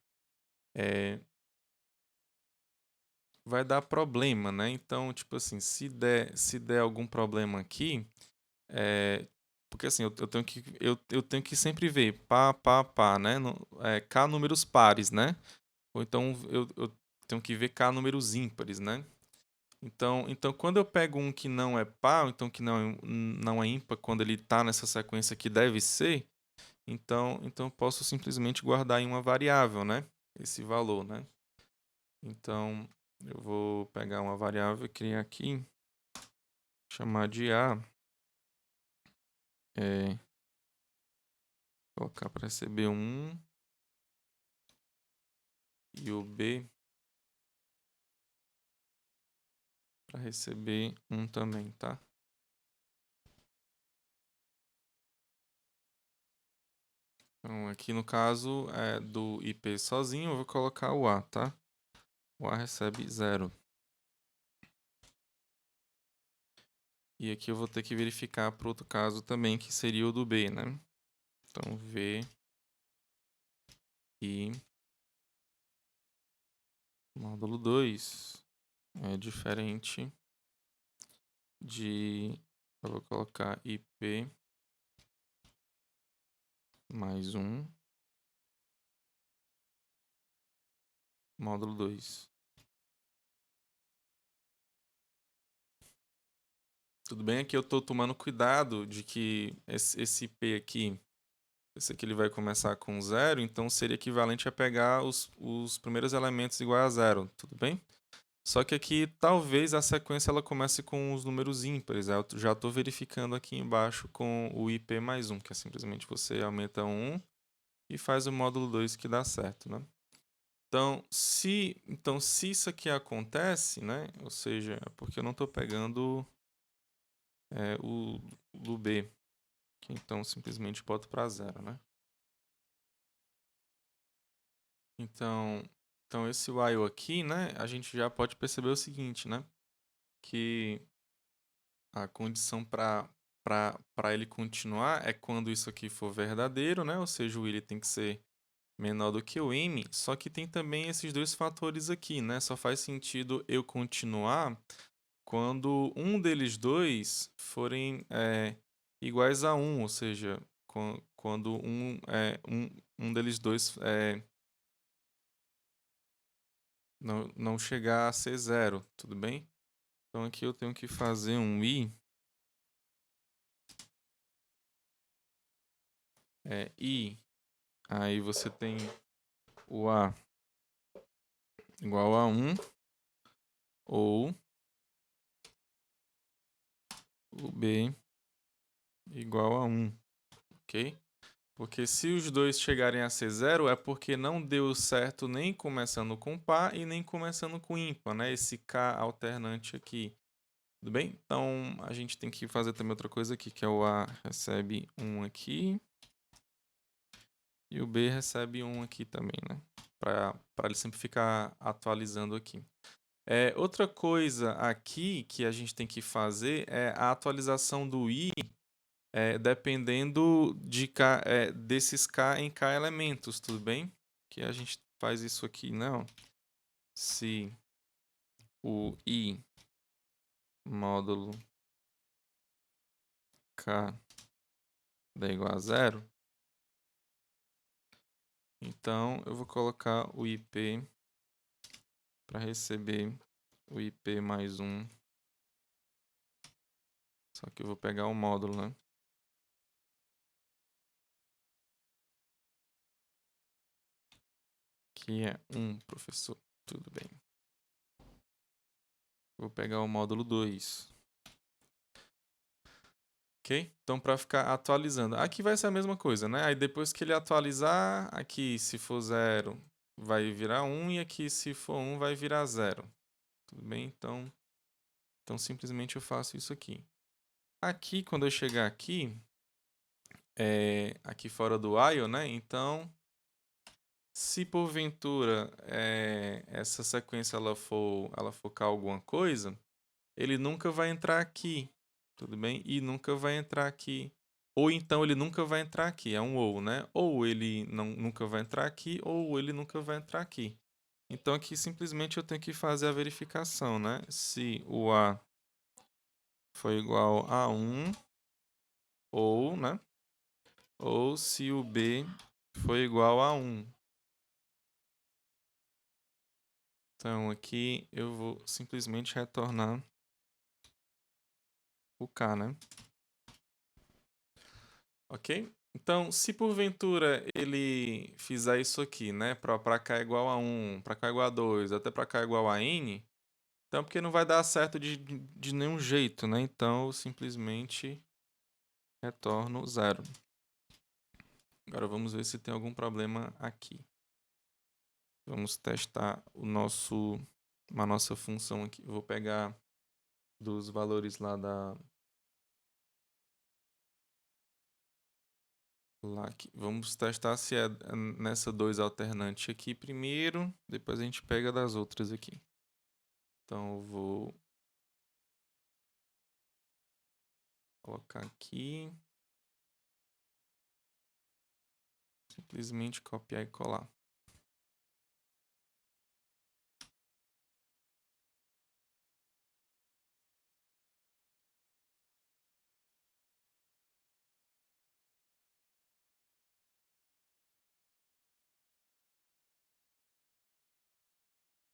vai dar problema, né? Então, tipo assim, se der algum problema aqui, porque assim, eu tenho que sempre ver pá, né? K números pares, né? Ou então eu tenho que ver K números ímpares, né? Então, quando eu pego um que não é par, ou então que não é ímpar, quando ele está nessa sequência que deve ser, então eu posso simplesmente guardar em uma variável, né? Esse valor, né? Então, eu vou pegar uma variável e criar aqui, chamar de A, colocar para receber 1 e o B para receber 1 também, tá? Então, aqui no caso do IP sozinho, eu vou colocar o A, tá? O A recebe 0. E aqui eu vou ter que verificar para outro caso também, que seria o do B, né? Então, V e módulo 2 é diferente de... Eu vou colocar IP mais 1, módulo 2. Tudo bem? Aqui eu estou tomando cuidado de que esse IP aqui, esse aqui ele vai começar com 0, então seria equivalente a pegar os primeiros elementos iguais a 0, tudo bem? Só que aqui talvez a sequência ela comece com os números ímpares. Eu já estou verificando aqui embaixo com o IP mais 1, que é simplesmente você aumenta 1 e faz o módulo 2 que dá certo, né? Então, se isso aqui acontece, né? Ou seja, é porque eu não estou pegando o do B, que então simplesmente boto para 0, né? Então esse while aqui, né? A gente já pode perceber o seguinte, né? Que a condição para ele continuar é quando isso aqui for verdadeiro, né? Ou seja, o ele tem que ser menor do que o m, só que tem também esses dois fatores aqui, né? Só faz sentido eu continuar quando um deles dois forem iguais a 1, ou seja, quando um deles dois não chegar a ser 0, tudo bem? Então aqui eu tenho que fazer um i, aí você tem o a igual a 1 ou o b igual a 1, ok? Porque se os dois chegarem a ser 0 é porque não deu certo nem começando com par e nem começando com ímpar, né? Esse k alternante aqui. Tudo bem? Então a gente tem que fazer também outra coisa aqui, que é o a recebe 1 aqui e o b recebe 1 aqui também, né? Para ele sempre ficar atualizando aqui. Outra coisa aqui que a gente tem que fazer é a atualização do i dependendo desses k em k elementos, tudo bem? Que a gente faz isso aqui, não? Se o i módulo k dá igual a 0, então eu vou colocar o IP para receber o IP mais 1. Só que eu vou pegar o módulo, né? Que é 1, professor. Tudo bem. Vou pegar o módulo 2. Ok? Então, para ficar atualizando. Aqui vai ser a mesma coisa, né? Aí depois que ele atualizar, aqui se for 0 vai virar 1 e aqui se for 1 vai virar 0. Tudo bem? Então simplesmente eu faço isso aqui. Aqui, quando eu chegar aqui, aqui fora do while, né? Então, se porventura essa sequência ela for cá alguma coisa, ele nunca vai entrar aqui, tudo bem? E nunca vai entrar aqui. Ou então ele nunca vai entrar aqui, é um ou, né? Ou ele nunca vai entrar aqui, ou ele nunca vai entrar aqui. Então aqui simplesmente eu tenho que fazer a verificação, né? Se o A foi igual a 1 ou, né? Ou se o B foi igual a 1. Então aqui eu vou simplesmente retornar o K, né? Ok? Então, se porventura ele fizer isso aqui, né? Para K igual a 1, para K igual a 2, até para K igual a N, então porque não vai dar certo de nenhum jeito, né? Então eu simplesmente retorno 0. Agora vamos ver se tem algum problema aqui. Vamos testar a nossa função aqui. Eu vou pegar dos valores lá aqui. Vamos testar se é nessa 2 alternante aqui primeiro, depois a gente pega das outras aqui. Então eu vou colocar aqui. Simplesmente copiar e colar.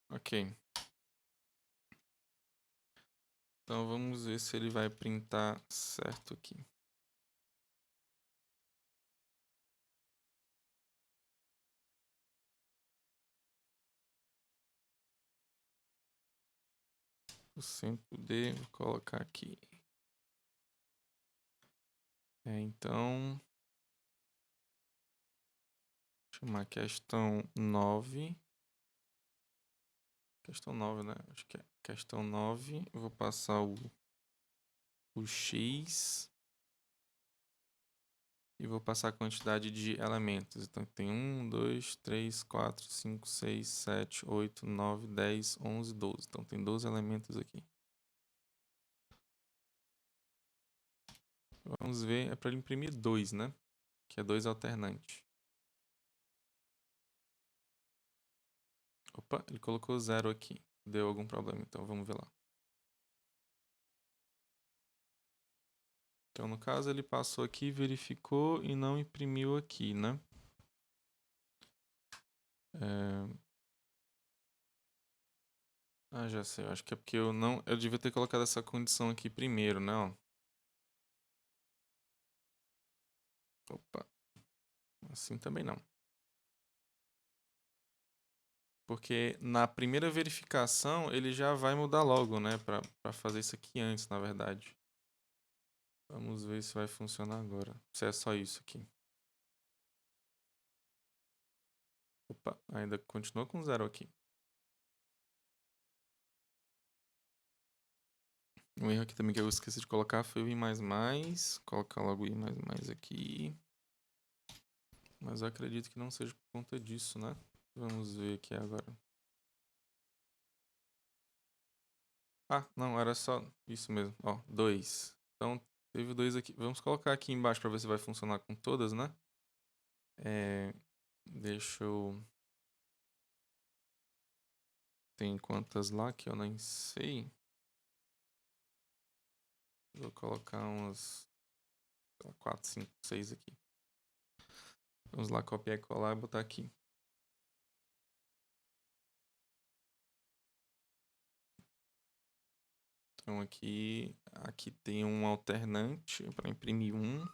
Ok. Então vamos ver se ele vai printar certo aqui. O centro D, vou colocar aqui. Então, chamar questão 9. Questão 9, né? Acho que é questão 9. Eu vou passar o X e vou passar a quantidade de elementos. Então tem 1, 2, 3, 4, 5, 6, 7, 8, 9, 10, 11, 12. Então tem 12 elementos aqui. Vamos ver, é para ele imprimir 2, né? Que é 2 alternante. Opa, ele colocou 0 aqui. Deu algum problema, então vamos ver lá. Então, no caso, ele passou aqui, verificou e não imprimiu aqui, né? Ah, já sei. Eu acho que é porque eu não... Eu devia ter colocado essa condição aqui primeiro, né? Ó. Opa. Assim também não. Porque na primeira verificação, ele já vai mudar logo, né? Pra fazer isso aqui antes, na verdade. Vamos ver se vai funcionar agora. Se é só isso aqui. Opa, ainda continua com 0 aqui. Um erro aqui também que eu esqueci de colocar foi o I++. Colocar logo o I++ aqui. Mas eu acredito que não seja por conta disso, né? Vamos ver aqui agora. Ah, não, era só isso mesmo. Ó, 2. Então, teve 2 aqui. Vamos colocar aqui embaixo para ver se vai funcionar com todas, né? Deixa eu... Tem quantas lá que eu nem sei. Vou colocar umas 4, 5, 6 aqui. Vamos lá copiar e colar e botar aqui. Então aqui tem um alternante para imprimir 1.